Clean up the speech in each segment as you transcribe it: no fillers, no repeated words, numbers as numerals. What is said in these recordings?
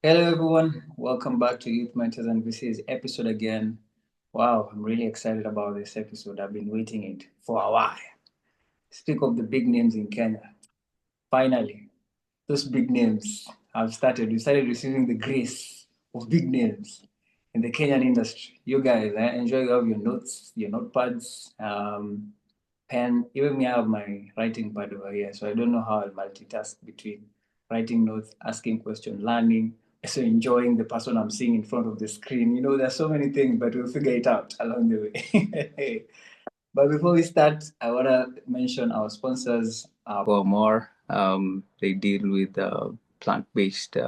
Hello, everyone. Welcome back to Youth Mentors and VCs episode again. Wow, I'm really excited about this episode. I've been waiting it for a while. Speak of the big names in Kenya. Finally, those big names have started. We started receiving the grace of big names in the Kenyan industry. You guys, enjoy you have your notes, your notepads, pen. Even me, I have my writing pad over here, so I don't know how I'll multitask between writing notes, asking questions, learning, also enjoying the person I'm seeing in front of the screen. There's so many things, but we'll figure it out along the way. But before we start, I want to mention our sponsors. For more, they deal with plant-based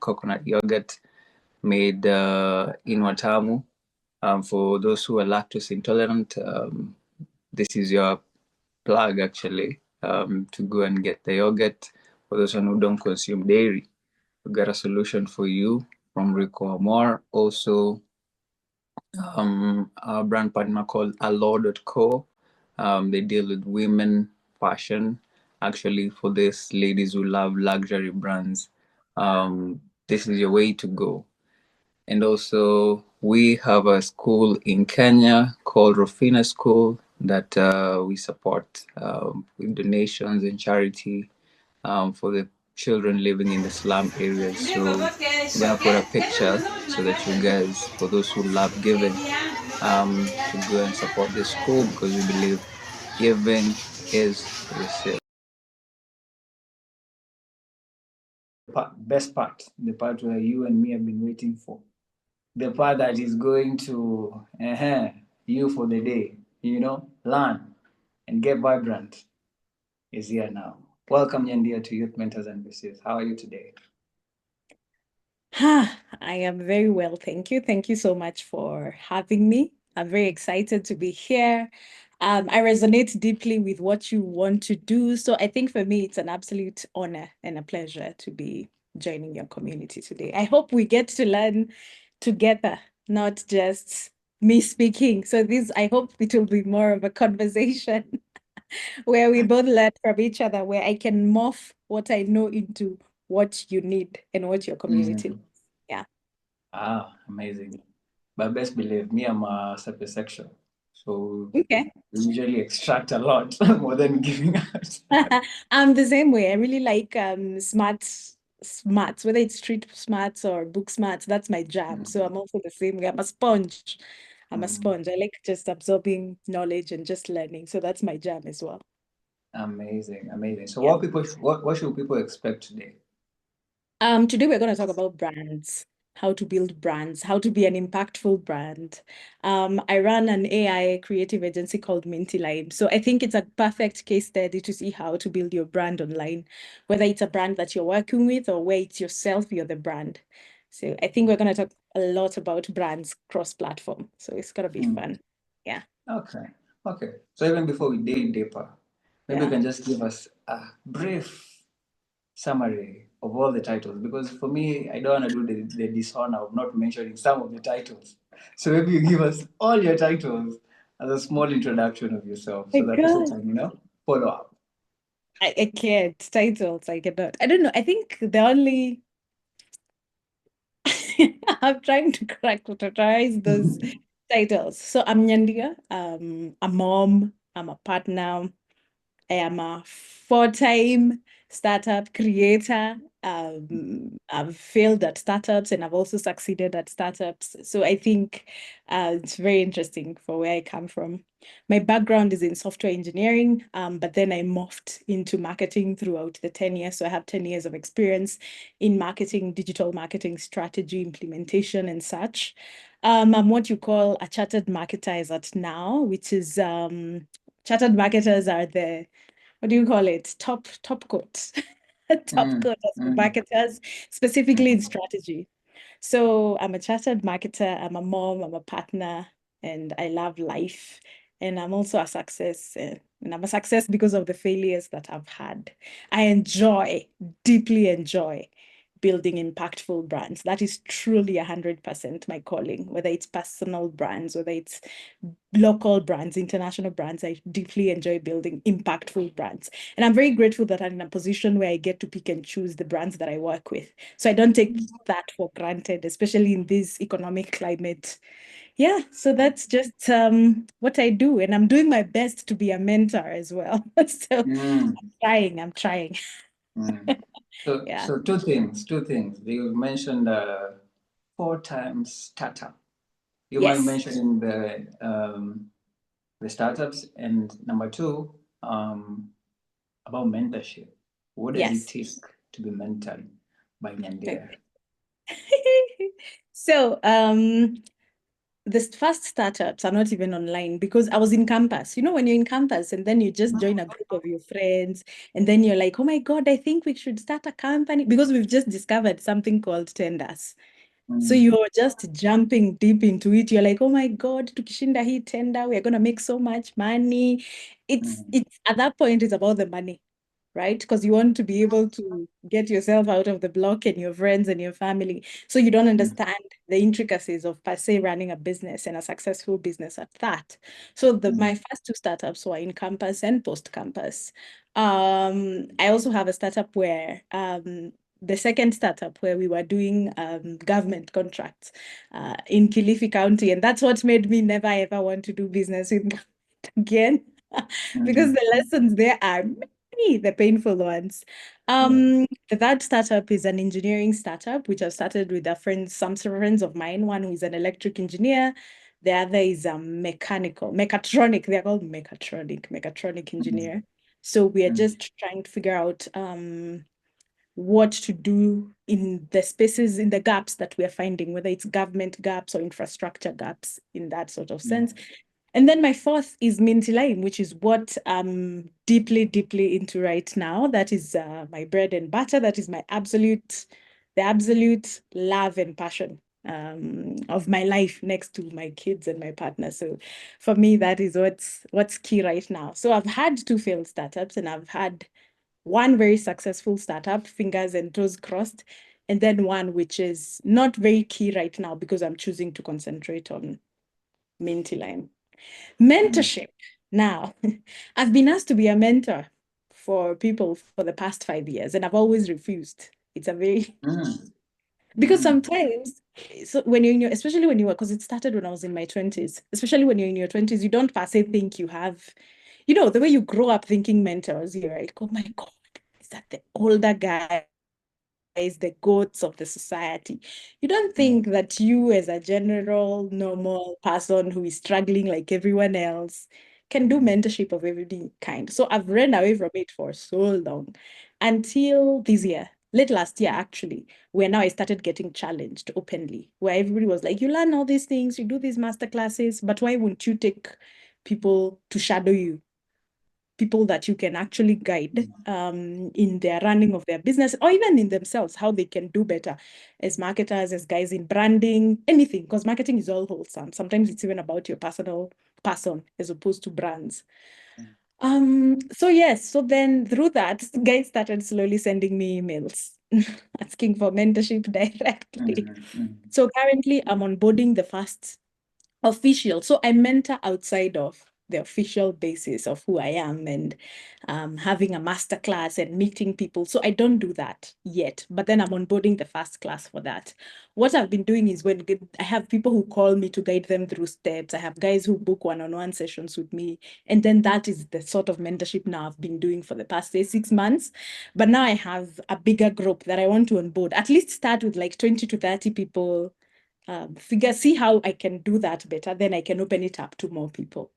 coconut yogurt made in Watamu. For those who are lactose intolerant, this is your plug actually to go and get the yogurt. For those who don't consume dairy, we got a solution for you from Rico Amor. Also, a brand partner called Allo.co. They deal with women fashion. Actually, for these ladies who love luxury brands, this is your way to go. And also, we have a school in Kenya called Rufina School that we support with donations and charity for the children living in the slum areas. So we're gonna put a picture so that you guys, for those who love giving, to go and support the school because we believe giving is receiving. Best part, the part where you and me have been waiting for, the part that is going to you for the day, learn and get vibrant is here now. Welcome, Nyandia, to Youth Mentors and VCs. How are you today? I am very well, thank you. Thank you so much for having me. I'm very excited to be here. I resonate deeply with what you want to do. So I think for me, it's an absolute honor and a pleasure to be joining your community today. I hope we get to learn together, not just me speaking. So I hope it will be more of a conversation where we both learn from each other, where I can morph what I know into what you need and what your community Mm. needs. Yeah. Amazing. But best believe me, I'm a sapiosexual. So Okay. we usually extract a lot more than giving out. I'm the same way. I really like smarts, whether it's street smarts or book smarts, that's my jam. So Mm. I'm also the same way. I'm a sponge. I'm a Mm. sponge. I like just absorbing knowledge and just learning. So that's my jam as well. Amazing, amazing. So Yeah. what should people expect today? Today we're going to talk about brands, how to build brands, how to be an impactful brand. I run an AI creative agency called Minty Line. So I think it's a perfect case study to see how to build your brand online, whether it's a brand that you're working with or where it's yourself, you're the brand. So I think we're going to talk a lot about brands cross-platform. So it's going to be Mm. fun. Yeah. Okay. Okay. So even before we dig deeper, maybe you Yeah. can just give us a brief summary of all the titles because for me, I don't want to do the dishonor of not mentioning some of the titles. So maybe you give us all your titles as a small introduction of yourself My so that people God. can, follow up. I can't. Titles, I cannot. I don't know. I think the only I'm trying to characterize those titles. So I'm Nyandia, a mom, I'm a partner, I am a full-time startup creator. I've failed at startups and I've also succeeded at startups. So I think it's very interesting for where I come from. My background is in software engineering, but then I morphed into marketing throughout the 10 years. So I have 10 years of experience in marketing, digital marketing strategy, implementation, and such. I'm what you call a chartered marketer as at now, which is chartered marketers are the what do you call it? Top coat. Top Mm, coat as for mm, marketers, specifically in mm. strategy. So I'm a chartered marketer, I'm a mom, I'm a partner, and I love life. And I'm also a success. And I'm a success because of the failures that I've had. I enjoy, deeply enjoy building impactful brands. That is truly 100% my calling, whether it's personal brands, whether it's local brands, international brands. I deeply enjoy building impactful brands. And I'm very grateful that I'm in a position where I get to pick and choose the brands that I work with. So I don't take that for granted, especially in this economic climate. Yeah, so that's just what I do. And I'm doing my best to be a mentor as well. So Mm, I'm trying. mm. So, Yeah. so two things, two things. You mentioned 4 times startup. You mind Yes. mentioning the startups? And number two, about mentorship. What does it Yes. take to be mentored by Nyandia? Okay. So, the first startups are not even online because I was in campus. You know, when you're in campus and then you just join a group of your friends, and then you're like, oh my God, I think we should start a company because we've just discovered something called tenders. So Mm, you're just jumping deep into it. You're like, oh my God, tukishinda hii tender, we're gonna make so much money. mm, It's at that point, it's about the money, right? Because you want to be able to get yourself out of the block and your friends and your family. So you don't mm, understand the intricacies of per se running a business and a successful business at that. So mm, my first two startups were in campus and post campus. I also have a startup where the second startup where we were doing government contracts in Kilifi County, and that's what made me never ever want to do business with government again. Because mm, the lessons there are the painful ones. yeah. The third startup is an engineering startup, which I started with some friends of mine. One who is an electric engineer, the other is a mechatronic. They're called mechatronic Mm, engineer. So we are mm, just trying to figure out what to do in the spaces, in the gaps that we are finding, whether it's government gaps or infrastructure gaps in that sort of mm, sense. And then my fourth is Minty Lime, which is what I'm deeply, deeply into right now. That is my bread and butter. That is the absolute love and passion of my life next to my kids and my partner. So for me, that is what's key right now. So I've had two failed startups and I've had one very successful startup, fingers and toes crossed, and then one which is not very key right now because I'm choosing to concentrate on Minty Lime. mm, Mentorship. Now, I've been asked to be a mentor for people for the past 5 years, and I've always refused. It's a very mm, because mm, sometimes, so when you're in your, especially when you were, because it started when I was in my 20s, especially when you're in your 20s, you don't per se think you have, the way you grow up thinking mentors, you're like, oh my God, is that the older guys, the goats of the society? You don't mm, think that you, as a general, normal person who is struggling like everyone else, can do mm, mentorship of every kind. So I've run away from it for so long until this year, late last year, actually, where now I started getting challenged openly, where everybody was like, you learn all these things, you do these master classes, but why wouldn't you take people to shadow you? People that you can actually guide in their running of their business or even in themselves, how they can do better as marketers, as guys in branding, anything, because marketing is all wholesome. Sometimes it's even about your personal person as opposed to brands. So yes, so then through that, guys started slowly sending me emails asking for mentorship directly. mm, mm, So currently I'm onboarding the first official. So I mentor outside of the official basis of who I am and having a master class and meeting people. So I don't do that yet, but then I'm onboarding the first class for that. What I've been doing is when I have people who call me to guide them through steps, I have guys who book one-on-one sessions with me. And then that is the sort of mentorship now I've been doing for the past, say, 6 months. But now I have a bigger group that I want to onboard, at least start with like 20 to 30 people, see how I can do that better, then I can open it up to more people.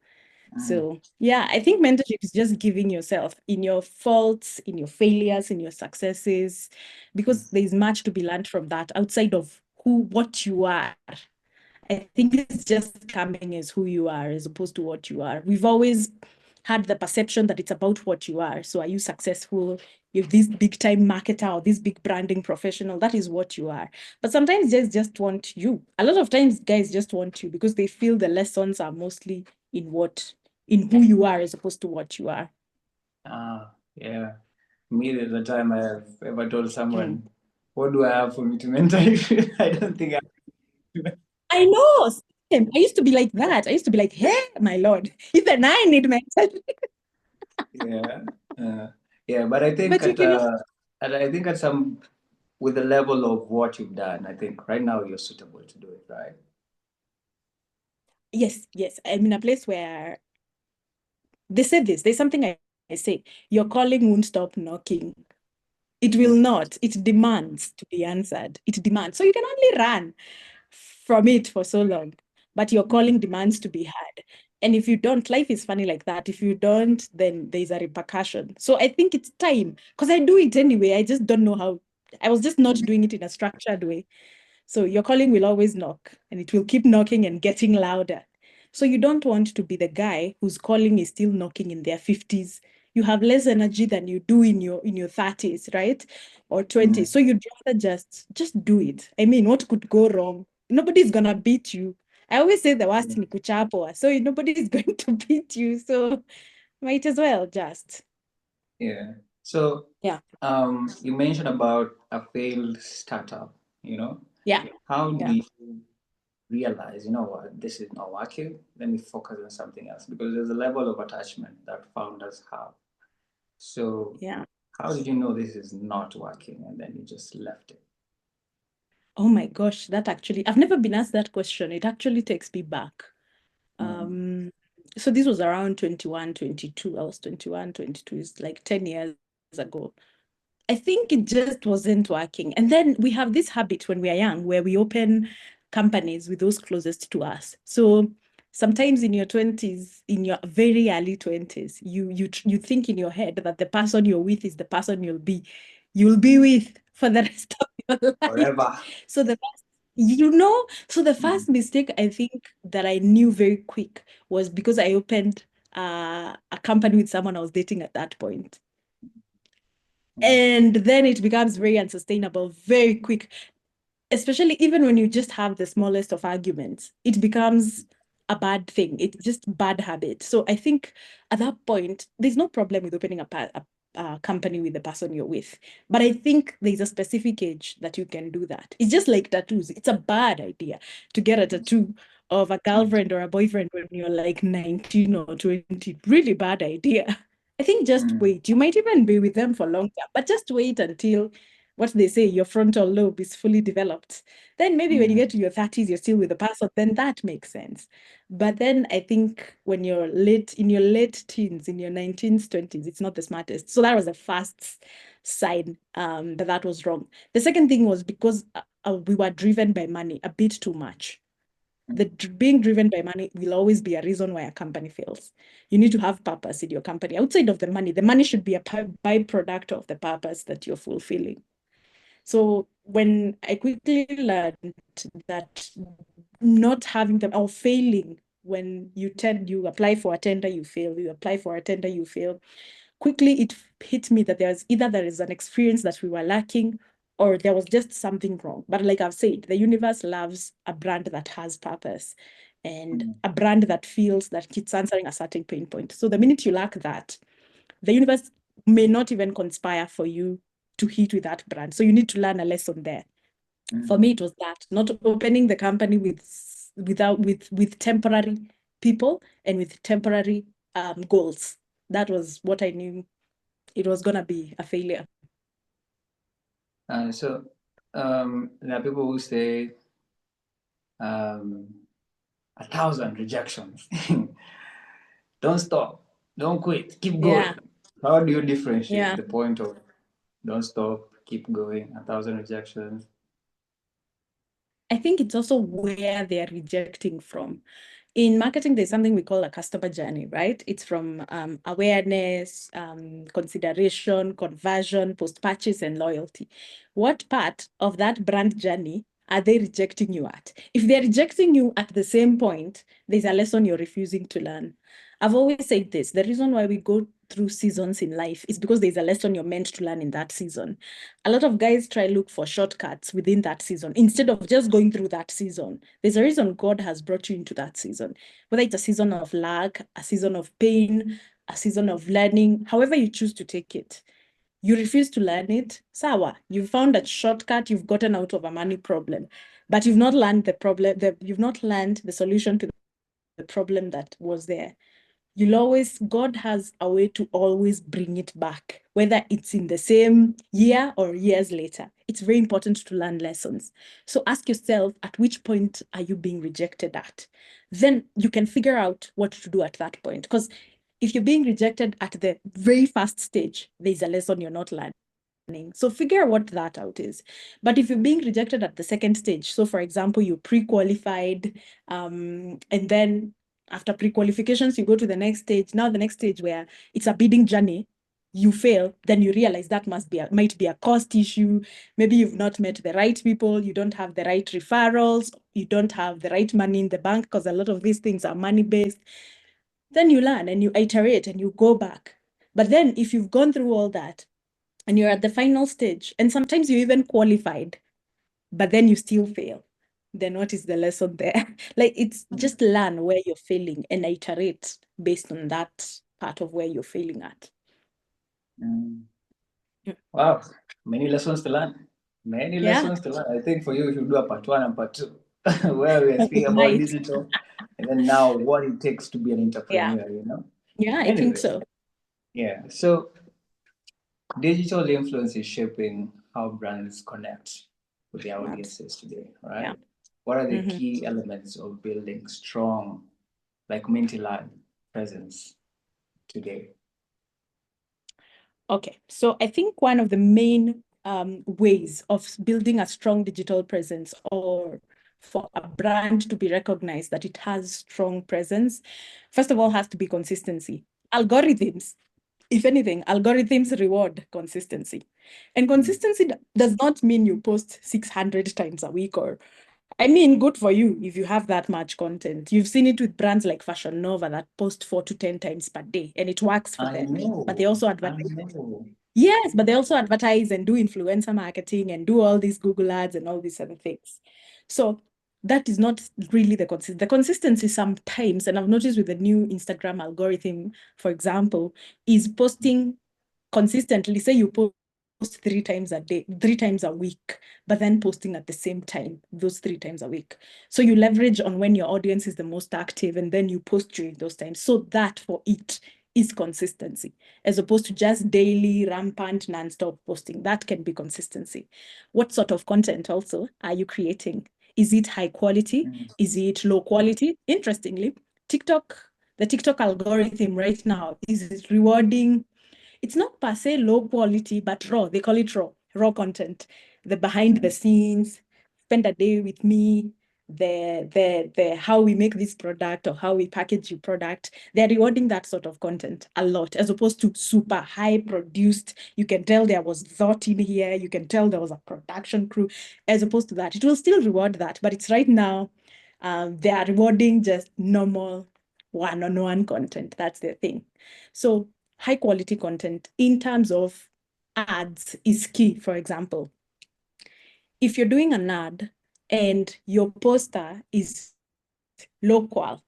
mm, So yeah, I think mentorship is just giving yourself in your faults, in your failures, in your successes, because there's much to be learned from that outside of what you are. I think it's just coming as who you are as opposed to what you are. We've always had the perception that it's about what you are. So are you successful? You're this big time marketer or this big branding professional, that is what you are. But sometimes guys just want you. A lot of times guys just want you because they feel the lessons are mostly in who you are as opposed to what you are. yeah. Me, the time I have ever told Mm. someone What do I have for me to mentor you? I don't think I. I know. Same. I used to be like that. I used to be like, hey, my Lord, even I need mentorship. Yeah, yeah, but I think But you at can, I think at some with the level of what you've done, I think right now you're suitable to do it, right? yes, yes. I'm in a place where they said this. There's something I say. Your calling won't stop knocking. It will not. It demands to be answered. It demands. So you can only run from it for so long, but your Mm, calling demands to be heard. And if you don't, life is funny like that. If you don't, then there's a repercussion. So I think it's time because I do it anyway. I just don't know how. I was just not mm, doing it in a structured way. So your calling will always knock and it will keep knocking and getting louder. So you don't want to be the guy whose calling is still knocking in their 50s. You have less energy than you do in your 30s, right? Or 20s. mm, So you'd rather just do it. I mean, what could go wrong? Nobody's gonna beat you. I always say the worst mm. in kuchapwa. So nobody's going to beat you. So might as well just. Yeah. So, Yeah. you mentioned about a failed startup, you know. Yeah. How Yeah. did you realize, you know what, this is not working? Let me focus on something else because there's a level of attachment that founders have. So, Yeah. how did you know this is not working and then you just left it? Oh my gosh, that actually, I've never been asked that question. It actually takes me back. Mm, Um, so this was around 21, 22. I was 21, 22, it's like 10 years ago. I think it just wasn't working. And then we have this habit when we are young where we open companies with those closest to us. So sometimes in your 20s, in your very early 20s, you think in your head that the person you're with is the person you'll be mm. with for the rest of your life. Forever. So the Mm, first mistake I think that I knew very quick was because I opened a company with someone I was dating at that point. mm, And then it becomes very unsustainable very quick, especially even when you just have the smallest of arguments. It becomes a bad thing. It's just bad habit. So I think at that point, there's no problem with opening a company with the person you're with. But I think there's a specific age that you can do that. It's just like tattoos. It's a bad idea to get a tattoo of a mm, girlfriend or a boyfriend when you're like 19 or 20. Really bad idea. I think just mm, wait. You might even be with them for longer, but just wait until what they say, your frontal lobe is fully developed. Then maybe when you mm, get to your 30s, you're still with the person, then that makes sense. But then I think when you're in your late teens, in your 19s, 20s, it's not the smartest. So that was the first sign that was wrong. The second thing was because we were driven by money a bit too much. Being driven by money will always be a reason why a company fails. You need to have purpose in your company outside of the money. The money should be a byproduct of the purpose that you're fulfilling. So when I quickly learned that not having them or failing when you apply for a tender, you fail, you apply for a tender, you fail. Quickly it hit me that there is an experience that we were lacking or there was just something wrong. But like I've said, the universe loves a brand that has purpose and mm, a brand that feels that it's answering a certain pain point. So the minute you lack that, the universe may not even conspire for you to hit with that brand. So you need to learn a lesson there. For mm. me, it was that not opening the company with temporary people and with temporary goals. That was what I knew it was gonna be a failure. So, there are people who say, um, 1,000 rejections. Don't stop. Don't quit. Keep Yeah, going. How do you differentiate yeah. the point of don't stop, keep going, 1,000 rejections? I think it's also where they're rejecting from. In marketing, there's something we call a customer journey, right? It's from awareness, consideration, conversion, post-purchase, and loyalty. What part of that brand journey are they rejecting you at? If they're rejecting you at the same point, there's a lesson you're refusing to learn. I've always said this, the reason why we go through seasons in life is because there's a lesson you're meant to learn in that season. A lot of guys try look for shortcuts within that season instead of just going through that season. There's a reason God has brought you into that season, whether it's a season of lack, a season of pain, a season of learning, however you choose to take it. You refuse to learn it. Sawa, you found a shortcut, you've gotten out of a money problem, but you've not learned the problem, you've not learned the solution to the problem that was there. God has a way to always bring it back, whether it's in the same year or years later. It's very important to learn lessons. So ask yourself, at which point are you being rejected at? Then you can figure out what to do at that point. Because if you're being rejected at the very first stage, there's a lesson you're not learning. So figure what that out is. But if you're being rejected at the second stage, so for example, you pre-qualified, and then after pre-qualifications, you go to the next stage. Now the next stage where it's a bidding journey, you fail, then you realize that might be a cost issue. Maybe you've not met the right people, you don't have the right referrals, you don't have the right money in the bank, because a lot of these things are money-based. Then you learn and you iterate and you go back. But then if you've gone through all that and you're at the final stage, and sometimes you even qualified, but then you still fail, then what is the lesson there? Like, it's just learn where you're failing and iterate based on that part of where you're failing at. Mm. Wow, many lessons to learn. Many lessons to learn. I think for you, we should do a part one and part two, where we are speaking about Right. digital, and then now what it takes to be an Yeah. entrepreneur. Yeah, I think Anyway, so. yeah. So digital influence is shaping how brands connect with their audiences today, Yeah. right? What are the Mm-hmm. key elements of building strong, like Minty-led presence today? Okay, so I think one of the main ways of building a strong digital presence, or for a brand to be recognized that it has strong presence, first of all, has to be consistency. Algorithms, if anything, algorithms reward consistency. And consistency does not mean you post 600 times a week, or, I mean, good for you if you have that much content. You've seen it with brands like Fashion Nova that post 4 to 10 times per day, and it works for I them. But they know, also I advertise. know. Yes, but they also advertise and do influencer marketing and do all these Google ads and all these other things. So that is not really the consistency sometimes, and I've noticed with the new Instagram algorithm, for example, is posting consistently. Say you post 3 times a day, 3 times a week, but then posting at the same time, those 3 times a week. So you leverage on when your audience is the most active, and then you post during those times. So that for it is consistency, as opposed to just daily, rampant, nonstop posting. That can be consistency. What sort of content also are you creating? Is it high quality? Is it low quality? Interestingly, the TikTok algorithm right now is rewarding, it's not per se low quality, but raw. They call it raw content. The behind the scenes, spend a day with me, the how we make this product or how we package your product. They're rewarding that sort of content a lot, as opposed to super high produced. You can tell there was thought in here. You can tell there was a production crew. As opposed to that, it will still reward that, but it's right now. They are rewarding just normal one-on-one content. That's their thing. So high quality content in terms of ads is key. For example, if you're doing an ad and your poster is low qual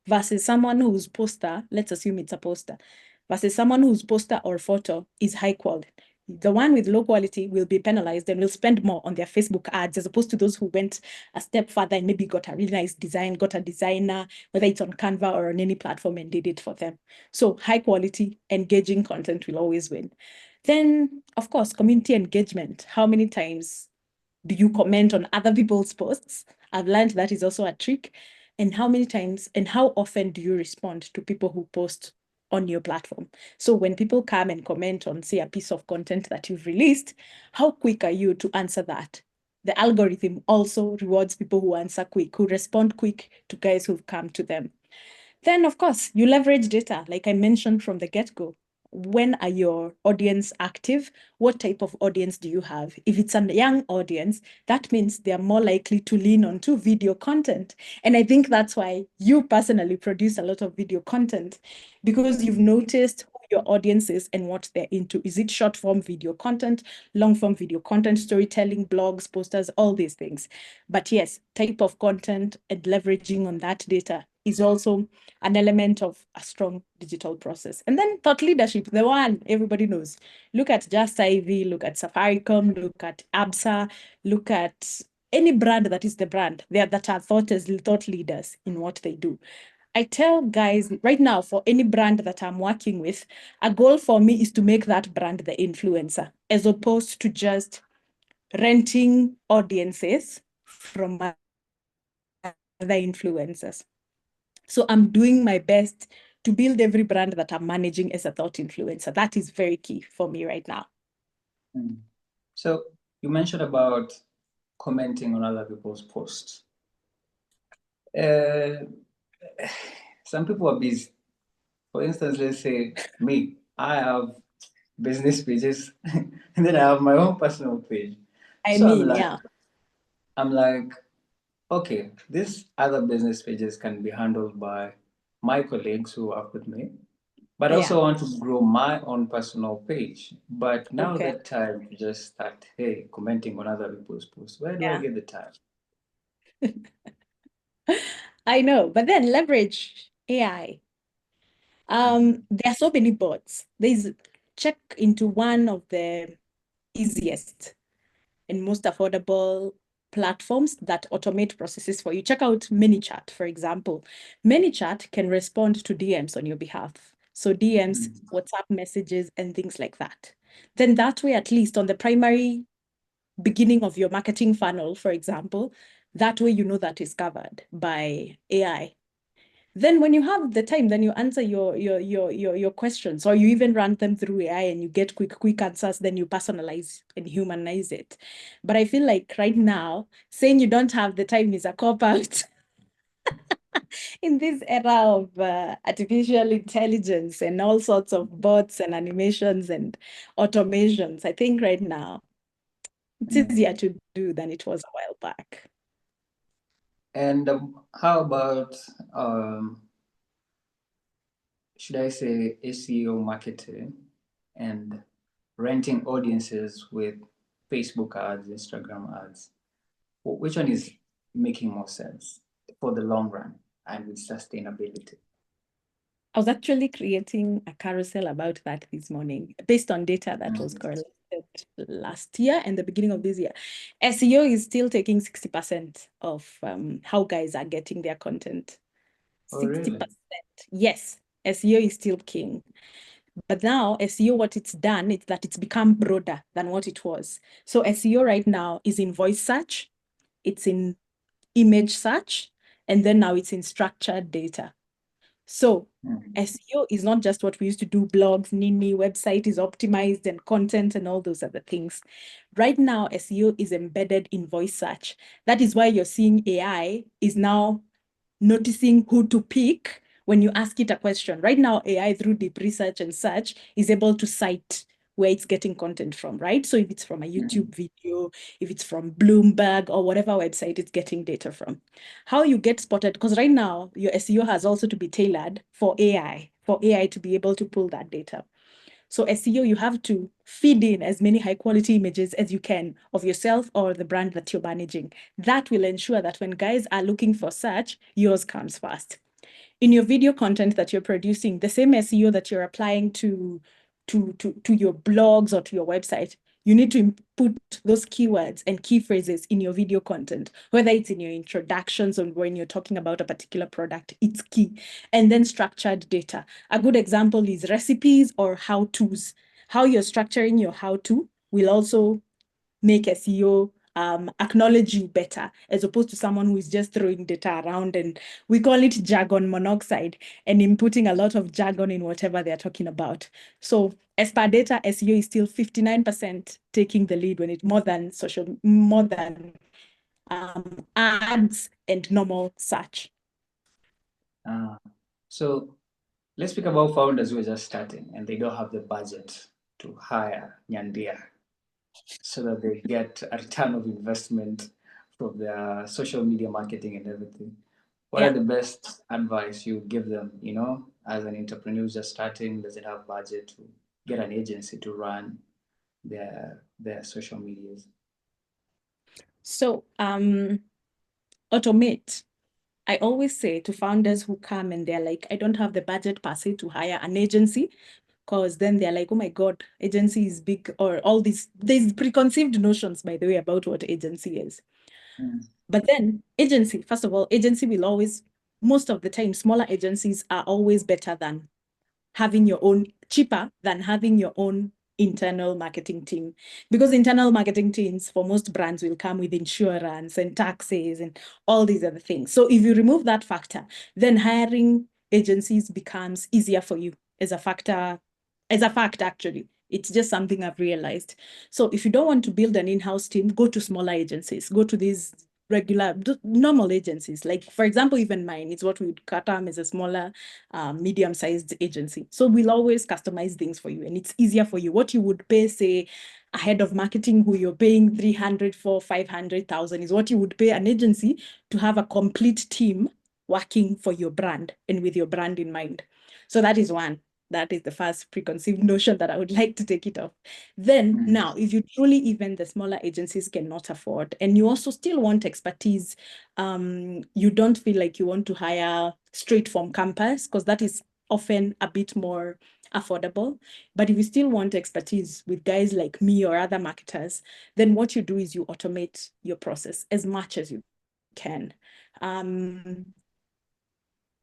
versus someone whose poster, let's assume it's a poster, versus someone whose poster or photo is high quality, the one with low quality will be penalized and will spend more on their Facebook ads, as opposed to those who went a step further and maybe got a really nice design, got a designer, whether it's on Canva or on any platform, and did it for them. So high quality, engaging content will always win. Then, of course, community engagement. How many times do you comment on other people's posts? I've learned that is also a trick. And how many times and how often do you respond to people who post on your platform? So when people come and comment on, say, a piece of content that you've released, how quick are you to answer that? The algorithm also rewards people who answer quick, who respond quick to guys who've come to them. Then, of course, you leverage data, like I mentioned from the get-go. When are your audience active? What type of audience do you have? If it's a young audience, that means they're more likely to lean onto video content. And I think that's why you personally produce a lot of video content, because you've noticed who your audience is and what they're into. Is it short form video content, long form video content, storytelling, blogs, posters, all these things? But yes, type of content and leveraging on that data is also an element of a strong digital process. And then thought leadership, the one everybody knows. Look at Just IV, look at Safaricom, look at ABSA, look at any brand that is the brand that are thought as thought leaders in what they do. I tell guys right now, for any brand that I'm working with, a goal for me is to make that brand the influencer, as opposed to just renting audiences from other influencers. So I'm doing my best to build every brand that I'm managing as a thought influencer. That is very key for me right now. So you mentioned about commenting on other people's posts. Some people are busy. For instance, let's say me, I have business pages and then I have my own personal page. I So mean, yeah. I'm like, okay, these other business pages can be handled by my colleagues who work with me, but I Yeah. also want to grow my own personal page. But now Okay. the time to just start, hey, commenting on other people's posts. Where do I Yeah. get the time? I know, but then leverage AI. There are so many bots. Check into one of the easiest and most affordable platforms that automate processes for you. Check out ManyChat, for example. ManyChat can respond to DMs on your behalf. So DMs, WhatsApp messages, and things like that. Then that way, at least on the primary beginning of your marketing funnel, for example, that way you know that is covered by AI. Then when you have the time, then you answer your questions, or you even run them through AI and you get quick answers, then you personalize and humanize it. But I feel like right now, saying you don't have the time is a cop-out in this era of artificial intelligence and all sorts of bots and animations and automations. I think right now it's easier to do than it was a while back. And how about, should I say, SEO marketing and renting audiences with Facebook ads, Instagram ads? Which one is making more sense for the long run and with sustainability? I was actually creating a carousel about that this morning based on data that was correlated last year and the beginning of this year. SEO is still taking 60% of how guys are getting their content. Oh, really? 60%. Yes, SEO is still king. But now SEO, what it's done is that it's become broader than what it was. So SEO right now is in voice search, it's in image search, and then now it's in structured data. So SEO is not just what we used to do, blogs, Nini, website is optimized and content and all those other things. Right now, SEO is embedded in voice search. That is why you're seeing AI is now noticing who to pick when you ask it a question. Right now, AI through deep research and search is able to cite where it's getting content from, right? So if it's from a YouTube video, if it's from Bloomberg or whatever website it's getting data from. How you get spotted, because right now your SEO has also to be tailored for AI to be able to pull that data. So SEO, you have to feed in as many high quality images as you can of yourself or the brand that you're managing. That will ensure that when guys are looking for search, yours comes first. In your video content that you're producing, the same SEO that you're applying to your blogs or to your website, you need to put those keywords and key phrases in your video content, whether it's in your introductions or when you're talking about a particular product, it's key. And then structured data. A good example is recipes or how-tos. How you're structuring your how-to will also make SEO acknowledge you better, as opposed to someone who is just throwing data around, and we call it jargon monoxide, and inputting a lot of jargon in whatever they're talking about. So as per data, SEO is still 59% taking the lead when it's more than ads and normal search. So let's speak about founders who are just starting and they don't have the budget to hire Nyandia so that they get a return of investment from their social media marketing and everything. What are the best advice you give them, as an entrepreneur who's just starting, doesn't have budget to get an agency to run their social medias? So automate I always say to founders who come and they're like, I don't have the budget per se to hire an agency, because then they're like, oh my God, agency is big, or all these, there's preconceived notions, by the way, about what agency is. But then agency, first of all, agency will always, most of the time, smaller agencies are always better than having your own, cheaper than having your own internal marketing team, because internal marketing teams for most brands will come with insurance and taxes and all these other things. So if you remove that factor, then hiring agencies becomes easier for you as a factor, as a fact, actually. It's just something I've realized. So if you don't want to build an in-house team, go to smaller agencies, go to these regular, normal agencies. Like, for example, even mine, it's what we would term as a smaller, medium-sized agency. So we'll always customize things for you, and it's easier for you. What you would pay, say, a head of marketing who you're paying 300 for 500,000 is what you would pay an agency to have a complete team working for your brand and with your brand in mind. So that is one. That is the first preconceived notion that I would like to take it off. Then now, if you truly, even the smaller agencies cannot afford, and you also still want expertise, you don't feel like you want to hire straight from campus, because that is often a bit more affordable. But if you still want expertise with guys like me or other marketers, then what you do is you automate your process as much as you can.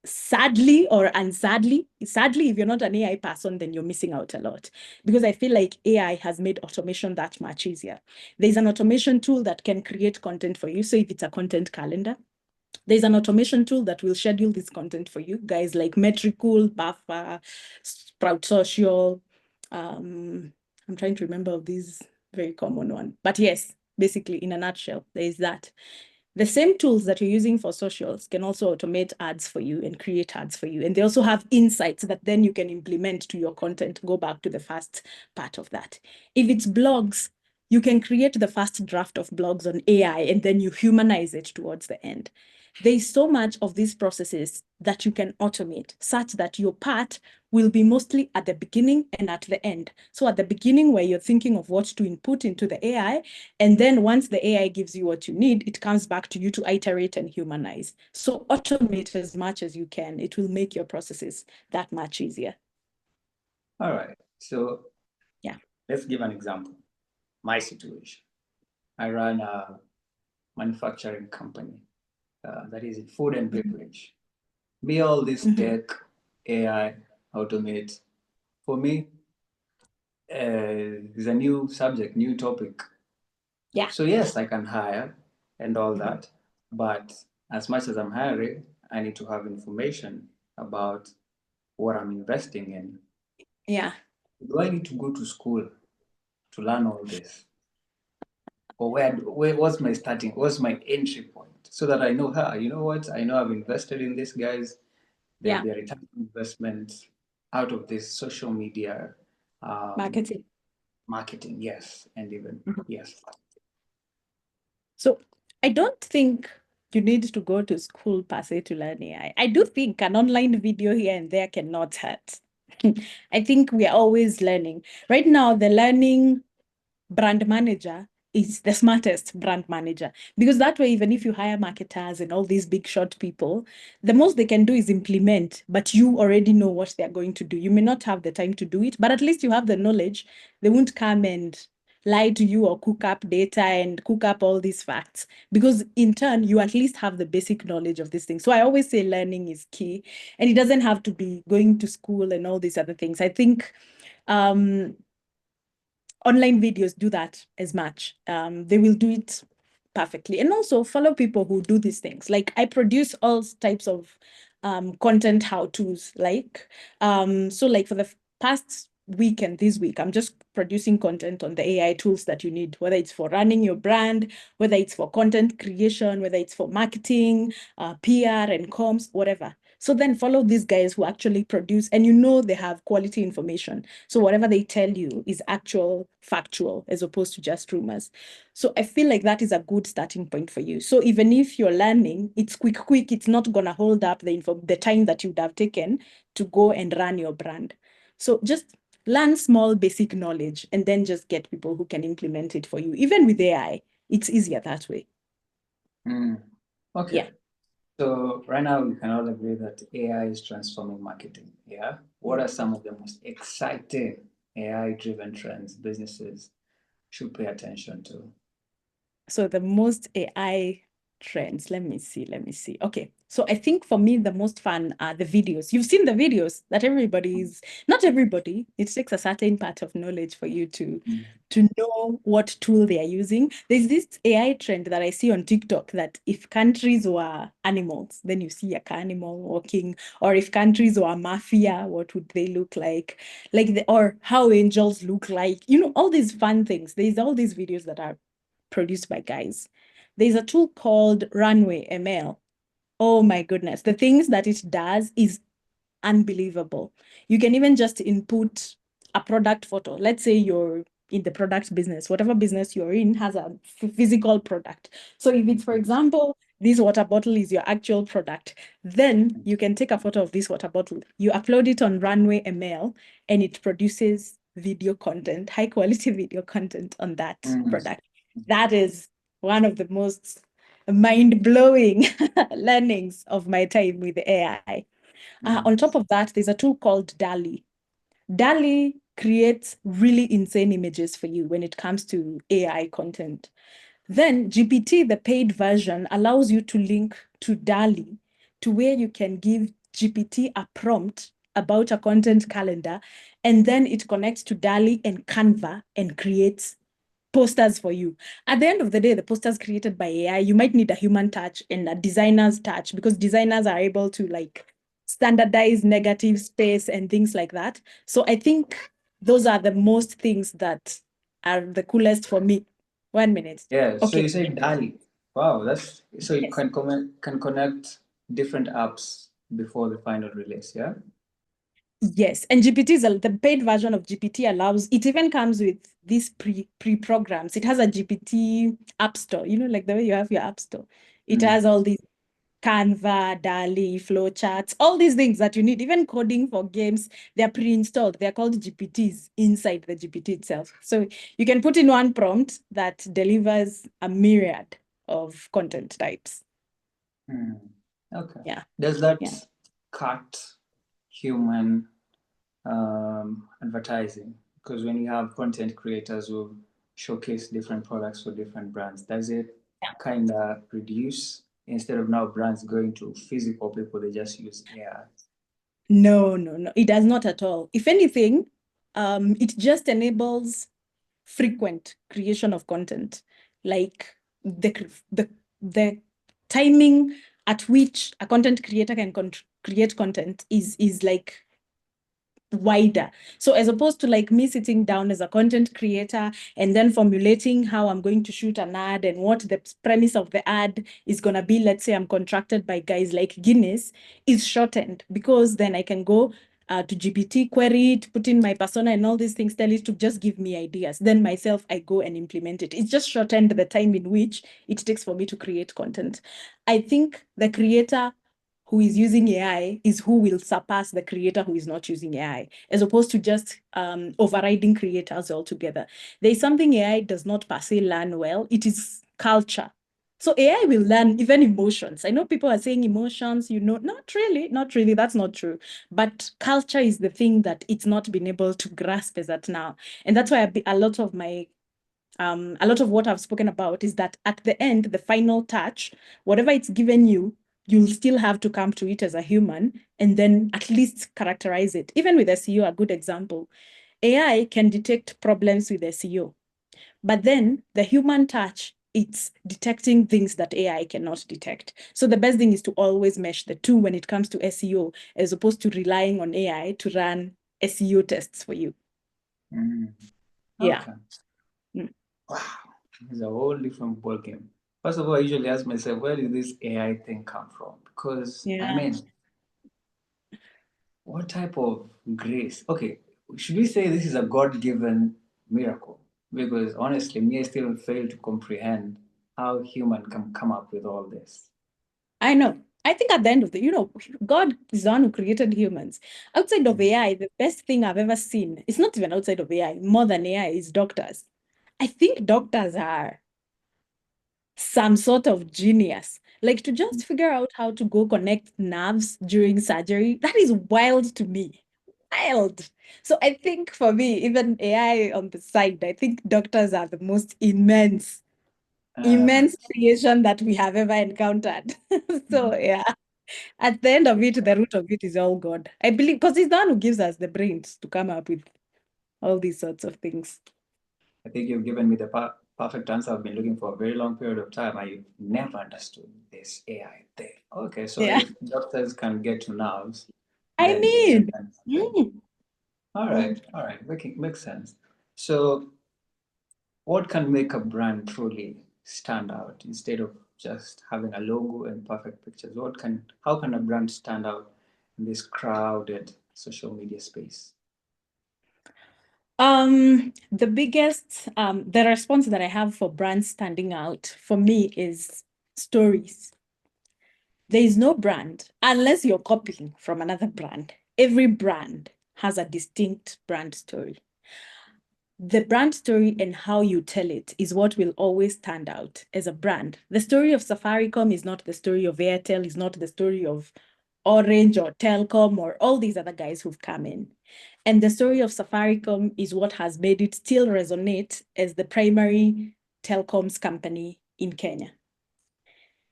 Sadly or unsadly, sadly, if you're not an AI person, then you're missing out a lot, because I feel like AI has made automation that much easier. There's an automation tool that can create content for you. So if it's a content calendar, there's an automation tool that will schedule this content for you. Guys like Metricool, Buffer, Sprout Social. I'm trying to remember these very common one. But yes, basically, in a nutshell, there is that. The same tools that you're using for socials can also automate ads for you and create ads for you. And they also have insights that then you can implement to your content. Go back to the first part of that. If it's blogs, you can create the first draft of blogs on AI and then you humanize it towards the end. There's so much of these processes that you can automate such that your part will be mostly at the beginning and at the end. So at the beginning, where you're thinking of what to input into the AI, and then once the AI gives you what you need, it comes back to you to iterate and humanize. So automate as much as you can. It will make your processes that much easier. All right. So yeah, let's give an example. My situation. I run a manufacturing company that is in food and beverage. Be all this tech, AI, automate. For me, is a new subject, new topic. Yeah. So yes, I can hire and all that, but as much as I'm hiring, I need to have information about what I'm investing in. Yeah. Do I need to go to school to learn all this? Or what's my starting, what's my entry point? So that I know, you know what? I know I've invested in these guys. There'll Yeah. be a return on investment out of this social media marketing, yes, and even yes. So I don't think you need to go to school per se to learn AI. I do think an online video here and there cannot hurt. I think we are always learning. Right now, the learning brand manager is the smartest brand manager, because that way, even if you hire marketers and all these big shot people, the most they can do is implement, but you already know what they're going to do. You may not have the time to do it, but at least you have the knowledge. They won't come and lie to you or cook up data and cook up all these facts, because in turn, you at least have the basic knowledge of these things. So I always say learning is key, and it doesn't have to be going to school and all these other things. I think online videos do that as much. They will do it perfectly. And also follow people who do these things. Like I produce all types of content how-tos. So like for the past week and this week, I'm just producing content on the AI tools that you need, whether it's for running your brand, whether it's for content creation, whether it's for marketing, PR and comms, whatever. So then follow these guys who actually produce, and you know they have quality information. So whatever they tell you is actual, factual, as opposed to just rumors. So I feel like that is a good starting point for you. So even if you're learning, it's quick, it's not gonna hold up the time that you would have taken to go and run your brand. So just learn small basic knowledge and then just get people who can implement it for you. Even with AI, it's easier that way. Okay. Yeah. So right now we can all agree that AI is transforming marketing. Yeah. What are some of the most exciting AI-driven trends businesses should pay attention to? So the most AI trends, let me see. Okay, so I think for me, the most fun are the videos. You've seen the videos that everybody's, not everybody, it takes a certain part of knowledge for you to know what tool they are using. There's this AI trend that I see on TikTok that if countries were animals, then you see a car animal walking, or if countries were mafia, what would they look like? Or how angels look like, all these fun things. There's all these videos that are produced by guys. There's a tool called Runway ML. Oh my goodness. The things that it does is unbelievable. You can even just input a product photo. Let's say you're in the product business, whatever business you're in has a physical product. So if it's, for example, this water bottle is your actual product, then you can take a photo of this water bottle, you upload it on Runway ML, and it produces video content, high quality video content on that Mm. product. That is one of the most mind-blowing learnings of my time with AI. On Mm. top of that, there's a tool called DALI. DALI creates really insane images for you when it comes to AI content. Then GPT, the paid version, allows you to link to DALI to where you can give GPT a prompt about a content calendar, and then it connects to DALI and Canva and creates posters for you. At the end of the day, the posters created by AI, you might need a human touch and a designer's touch because designers are able to like standardize negative space and things like that. So I think those are the most things that are the coolest for me. 1 minute. Yeah. So Okay. you say DALI. Wow, that's so you Yes. can connect different apps before the final release. Yeah. Yes, and GPT is the paid version of GPT allows it even comes with these pre-programs. It has a GPT app store, like the way you have your app store. It Mm. has all these Canva, DALI, flowcharts, all these things that you need, even coding for games, they're pre-installed. They're called GPTs inside the GPT itself. So you can put in one prompt that delivers a myriad of content types. Mm. Okay. Yeah, Does that yeah. cut human advertising? Because when you have content creators who showcase different products for different brands, does it kind of reduce instead of now brands going to physical people, they just use AI? No, no, no. It does not at all. If anything, it just enables frequent creation of content. Like the timing at which a content creator can create content is like wider. So as opposed to like me sitting down as a content creator and then formulating how I'm going to shoot an ad and what the premise of the ad is going to be, let's say I'm contracted by guys like Guinness, is shortened because then I can go to GPT, query it, put in my persona and all these things, tell it to just give me ideas. Then myself, I go and implement it. It's just shortened the time in which it takes for me to create content. I think the creator who is using AI is who will surpass the creator who is not using AI, as opposed to just overriding creators altogether. There is something AI does not per se learn well. It is culture. So AI will learn even emotions. I know people are saying emotions, not really, not really. That's not true. But culture is the thing that it's not been able to grasp as at now. And that's why a lot of what I've spoken about is that at the end, the final touch, whatever it's given you, you'll still have to come to it as a human and then at least characterize it. Even with SEO, a good example, AI can detect problems with SEO, but then the human touch, it's detecting things that AI cannot detect. So the best thing is to always mesh the two when it comes to SEO, as opposed to relying on AI to run SEO tests for you. Mm. Yeah. Okay. Mm. Wow. It's a whole different ballgame. First of all, I usually ask myself, where did this AI thing come from? Because, I Yeah. mean, what type of grace? Okay, should we say this is a God given miracle? Because honestly, me, I still fail to comprehend how human can come up with all this. I know. I think at the end of God is the one who created humans. Outside of Mm. AI, the best thing I've ever seen, it's not even outside of AI, more than AI, is doctors. I think doctors are some sort of genius. Like to just figure out how to go connect nerves during surgery, that is wild to me. Wild. So I think for me, even AI on the side, I think doctors are the most Uh, immense creation that we have ever encountered. So mhm. yeah, at the end of it, the root of it is all God. I believe because he's the one who gives us the brains to come up with all these sorts of things. I think you've given me the perfect answer I've been looking for a very long period of time. I never understood this AI thing. Okay, so Yeah. if doctors can get to nerves, I then AI mean, can. mm, All right, makes sense. So, what can make a brand truly stand out instead of just having a logo and perfect pictures? How can a brand stand out in this crowded social media space? the biggest the response that I have for brands standing out for me is stories. There is no brand unless you're copying from another brand. Every brand has a distinct brand story. The brand story and how you tell it is what will always stand out as a brand. The story of Safaricom is not the story of Airtel, is not the story of Orange or Telcom or all these other guys who've come in. And the story of Safaricom is what has made it still resonate as the primary telecoms company in Kenya.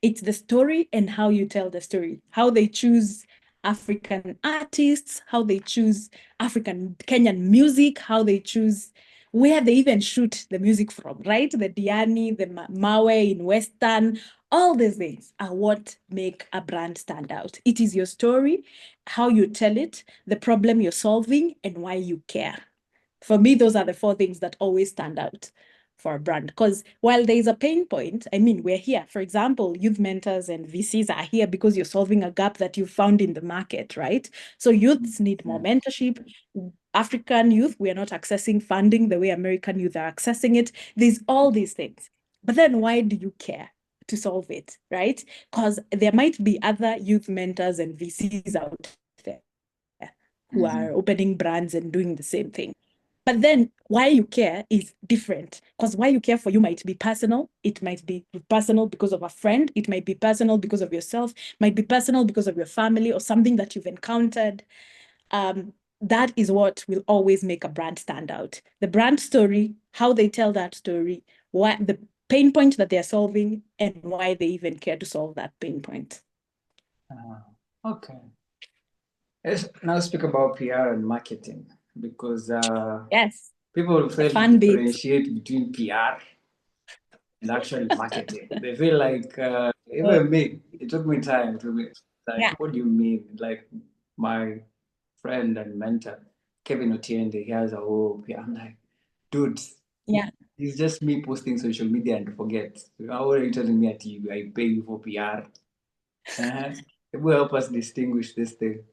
It's the story and how you tell the story, how they choose African artists, how they choose African Kenyan music, how they choose where they even shoot the music from, right? The Diani, the Mawe in Western, all these things are what make a brand stand out. It is your story, how you tell it, the problem you're solving, and why you care. For me, those are the four things that always stand out for a brand. Because while there is a pain point, I mean, we're here. For example, youth mentors and VCs are here because you're solving a gap that you found in the market, right? So youths need more Yeah. mentorship. African youth, we are not accessing funding the way American youth are accessing it. There's all these things. But then why do you care to solve it, right? Because there might be other youth mentors and VCs out there who are opening Mhm. brands and doing the same thing. But then why you care is different because why you care for you might be personal. It might be personal because of a friend. It might be personal because of yourself, might be personal because of your family or something that you've encountered. That is what will always make a brand stand out. The brand story, how they tell that story, what the pain point that they're solving, and why they even care to solve that pain point. Okay. Let's now speak about PR and marketing because Yes, people the fail to fun bit. differentiate between PR and actually marketing. They feel like, Uh, even me, it took me time to be like, yeah, what do you mean? Like my friend and mentor, Kevin Otiende, he has a whole PR. I'm like, dude, yeah. it's just me posting social media and forget. How are you telling me that I pay you for PR? Uh-huh. It will help us distinguish this thing.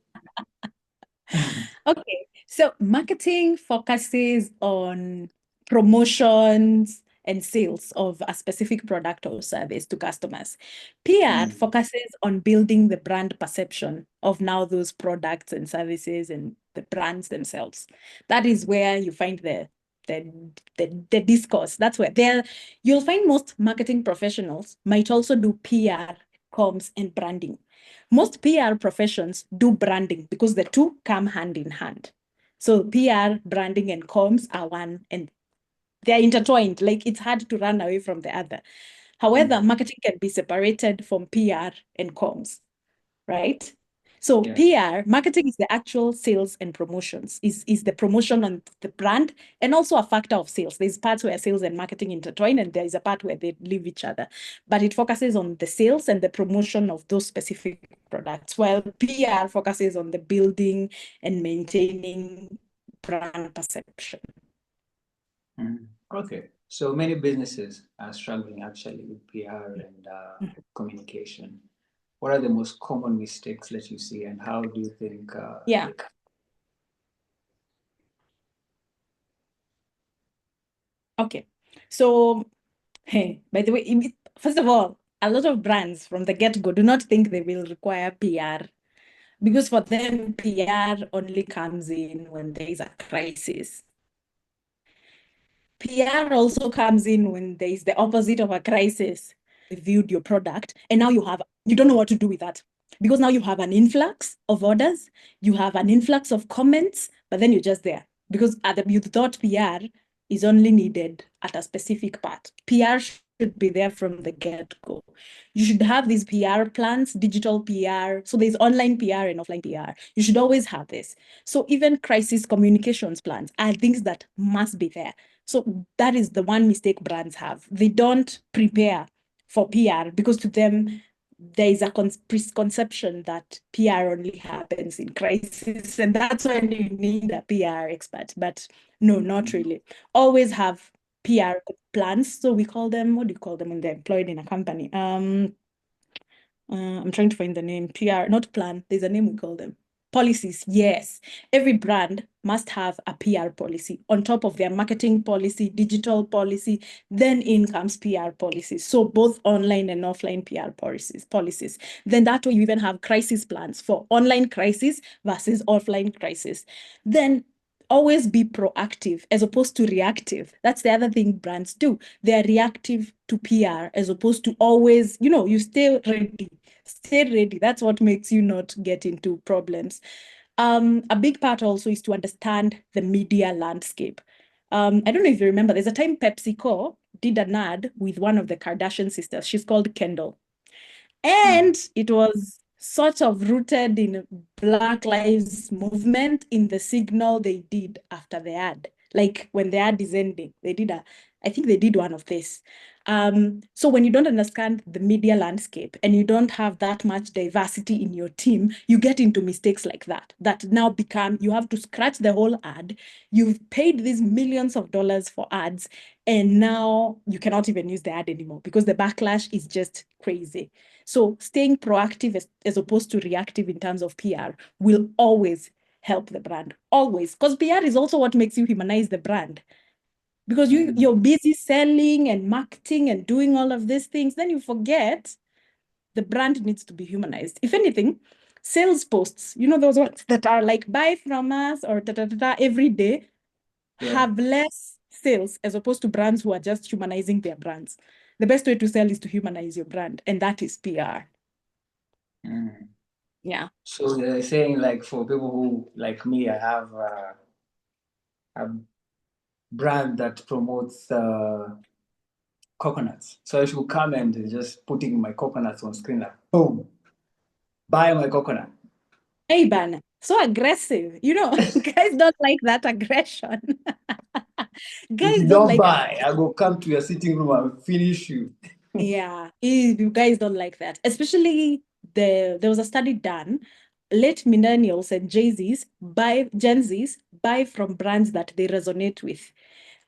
Okay, so marketing focuses on promotions and sales of a specific product or service to customers. PR Mm. focuses on building the brand perception of now those products and services and the brands themselves. That is where you find the, the discourse. That's where there you'll find most marketing professionals might also do PR, comms, and branding. Most PR professions do branding because the two come hand in hand. So PR, branding, and comms are one and they're intertwined. Like it's hard to run away from the other. However, Mm. marketing can be separated from PR and comms, right? So Yeah. PR, marketing is the actual sales and promotions, is the promotion on the brand and also a factor of sales. There's parts where sales and marketing intertwine, and there is a part where they leave each other. But it focuses on the sales and the promotion of those specific products, while PR focuses on the building and maintaining brand perception. Mm. Okay. So many businesses are struggling actually with PR and communication. What are the most common mistakes that you see, and how do you think Yeah. they can? Okay. So, hey, by the way, first of all, a lot of brands from the get-go do not think they will require PR because for them, PR only comes in when there is a crisis. PR also comes in when there is the opposite of a crisis. reviewed your product, and now you don't know what to do with that. Because now you have an influx of orders, you have an influx of comments, but then you're just there. Because you thought PR is only needed at a specific part. PR should be there from the get-go. You should have these PR plans, digital PR. So there's online PR and offline PR. You should always have this. So even crisis communications plans are things that must be there. So that is the one mistake brands have. They don't prepare for PR because to them, there is a preconception that PR only happens in crisis, and that's when you need a PR expert. But no, not really. Always have PR plans. So we call them, what do you call them when they're employed in a company? I'm trying to find the name. PR, not plan. There's a name we call them. Policies, yes. Every brand must have a PR policy on top of their marketing policy, digital policy, then in comes PR policies. So both online and offline PR policies. Then that way you even have crisis plans for online crisis versus offline crisis. Then always be proactive as opposed to reactive. That's the other thing brands do. They are reactive to PR as opposed to always, you stay ready. Stay ready. That's what makes you not get into problems. A big part also is to understand the media landscape. I don't know if you remember, there's a time PepsiCo did an ad with one of the Kardashian sisters. She's called Kendall. And it was sort of rooted in Black Lives Movement in the signal they did after the ad. Like when the ad is ending, I think they did one of this. So when you don't understand the media landscape and you don't have that much diversity in your team, you get into mistakes like that now you have to scratch the whole ad. You've paid these millions of dollars for ads, and now you cannot even use the ad anymore because the backlash is just crazy. So staying proactive as opposed to reactive in terms of PR will always help the brand, always. Because PR is also what makes you humanize the brand. Because you're busy selling and marketing and doing all of these things, then you forget the brand needs to be humanized. If anything, sales posts, those ones that are like buy from us or every day, have less sales as opposed to brands who are just humanizing their brands. The best way to sell is to humanize your brand, and that is PR. Yeah. So they're saying, like, for people who, like me, I have a brand that promotes coconuts. So I should come and just putting my coconuts on screen, like, boom, buy my coconut. Hey, Ban, so aggressive. Guys don't like that aggression. If Guys you don't don't like buy, I go come to your sitting room and finish you. Yeah, you guys don't like that. Especially there was a study done. Let millennials and Gen Zs buy from brands that they resonate with.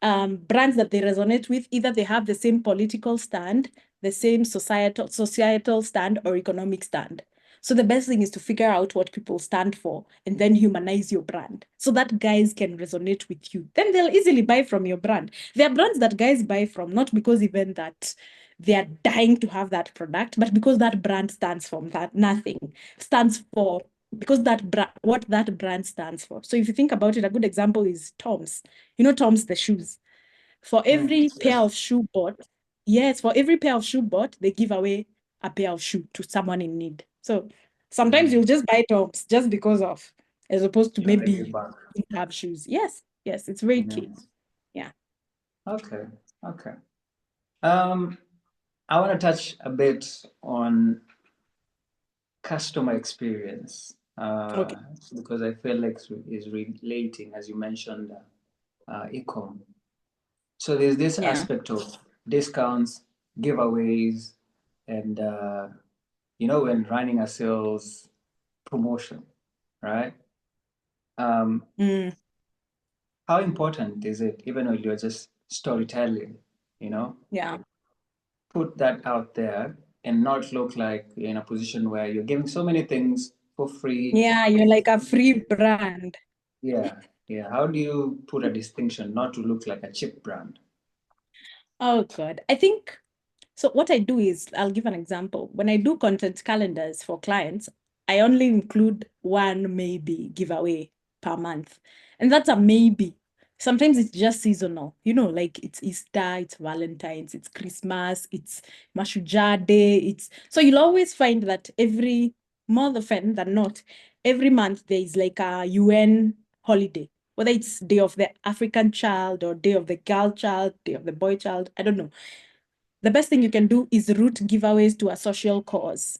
Brands that they resonate with, either they have the same political stand, the same societal stand, or economic stand. So the best thing is to figure out what people stand for and then humanize your brand so that guys can resonate with you. Then they'll easily buy from your brand. There are brands that guys buy from, not because even that they are dying to have that product, but because that brand stands for stands for because what that brand stands for. So if you think about it, a good example is Tom's. Tom's the shoes. For every pair of shoe bought, yes, for every pair of shoe bought, they give away a pair of shoe to someone in need. So sometimes you'll just buy Tom's just because of, as opposed to maybe you have shoes. Yes, it's very key. Yeah. Okay. I want to touch a bit on customer experience Okay. because I feel like is relating, as you mentioned, ecom. So there's this Yeah. aspect of discounts, giveaways, and when running a sales promotion, right? Mm, How important is it, even when you're just storytelling, yeah. put that out there and not look like you're in a position where you're giving so many things for free. Yeah, you're like a free brand. Yeah, yeah. How do you put a distinction not to look like a cheap brand? Oh God. I think so. What I do is I'll give an example. When I do content calendars for clients, I only include one maybe giveaway per month. And that's a maybe. Sometimes it's just seasonal, like it's Easter, it's Valentine's, it's Christmas, it's Mashujaa Day. So you'll always find that more often than not, every month there is like a UN holiday, whether it's Day of the African Child or Day of the Girl Child, Day of the Boy Child, I don't know. The best thing you can do is route giveaways to a social cause.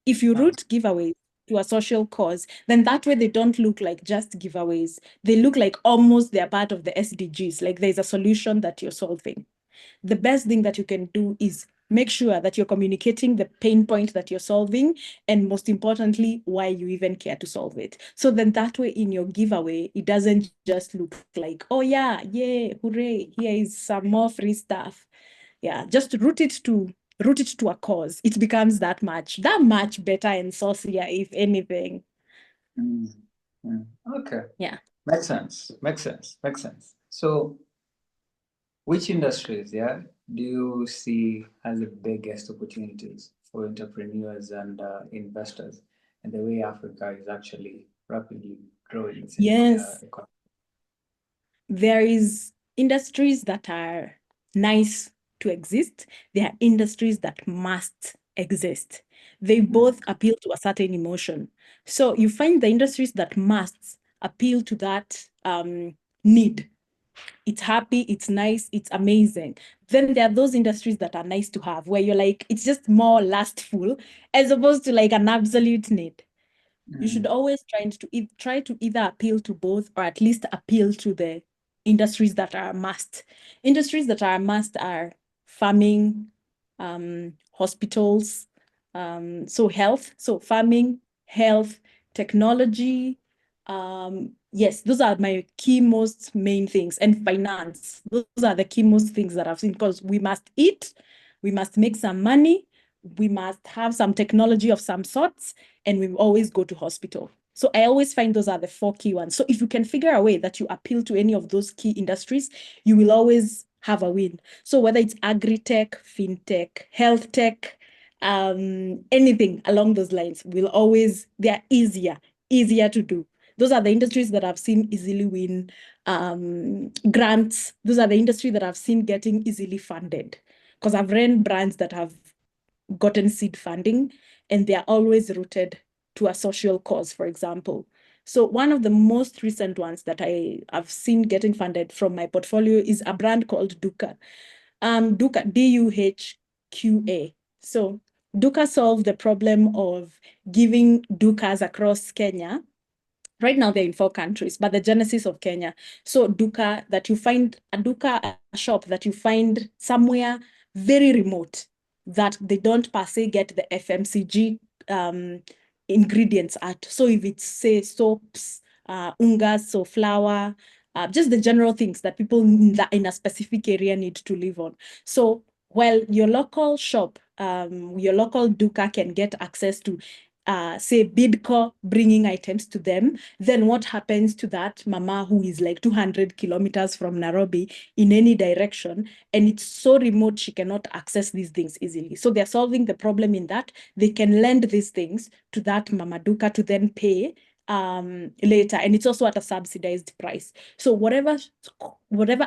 If you Oh, route giveaways to a social cause, then that way they don't look like just giveaways. They look like almost they're part of the SDGs, like there's a solution that you're solving. The best thing that you can do is make sure that you're communicating the pain point that you're solving, and most importantly, why you even care to solve it. So then that way in your giveaway, it doesn't just look like, oh yeah, yay, hooray, here is some more free stuff. Yeah, just root it to a cause. It becomes that much better and saucier, if anything. mm, mm. Okay. Yeah. Makes sense. Makes sense. Makes sense. So, which industries, yeah, do you see as the biggest opportunities for entrepreneurs and investors, and the way Africa is actually rapidly growing its Yes. economy? There is industries that are nice to exist. There are industries that must exist. They Mm, both appeal to a certain emotion. So you find the industries that must appeal to that need. It's happy, it's nice, it's amazing. Then there are those industries that are nice to have, where you're like, it's just more lastful, as opposed to like an absolute need. You should mm, always try to either appeal to both, or at least appeal to the industries that are a must. Industries that are a must are farming, hospitals, so farming, health, technology. Yes, those are my most main things, and finance. Those are the most things that I've seen, because we must eat, we must make some money, we must have some technology of some sorts, and we always go to hospital. So I always find those are the four key ones. So if you can figure a way that you appeal to any of those key industries, you will always have a win. So whether it's agri-tech, fintech, health tech, anything along those lines, they're easier to do. Those are the industries that I've seen easily win grants. Those are the industries that I've seen getting easily funded, because I've ran brands that have gotten seed funding, and they are always rooted to a social cause, for example. So one of the most recent ones that have seen getting funded from my portfolio is a brand called Duka. Duka, Duhqa. So Duka solved the problem of giving Dukas across Kenya. Right now they're in 4 countries, but the genesis of Kenya. So Duka, that you find a Duka, a shop that you find somewhere very remote, that they don't per se get the FMCG ingredients at. So if it's, say, soaps, ungas, so flour, just the general things that people in a specific area need to live on. So while your local shop, your local Duka can get access to, say, Bidco bringing items to them, then what happens to that mama who is like 200 kilometers from Nairobi in any direction, and it's so remote she cannot access these things easily? So they're solving the problem in that they can lend these things to that mama Duka to then pay later, and it's also at a subsidized price. So whatever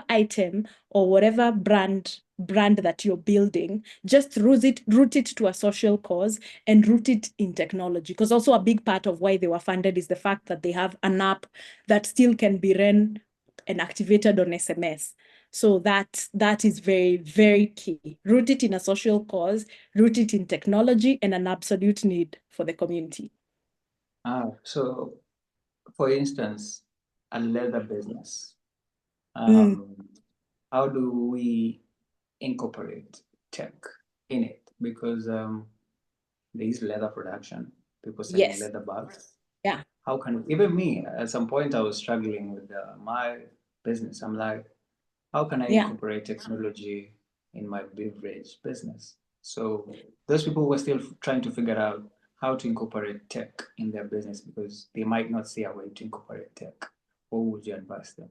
item or whatever brand that you're building, just root it to a social cause, and root it in technology, because also a big part of why they were funded is the fact that they have an app that still can be run and activated on SMS. So that is very, very key. Root it in a social cause, root it in technology, and an absolute need for the community. so, for instance, a leather business. Mm, Um, how do we incorporate tech in it? Because there is leather production, people selling yes. leather bags. Yeah. How can, even me, at some point, I was struggling with my business. I'm like, how can I Yeah. incorporate technology in my beverage business? So those people were still trying to figure out how to incorporate tech in their business because they might not see a way to incorporate tech. What would you advise them?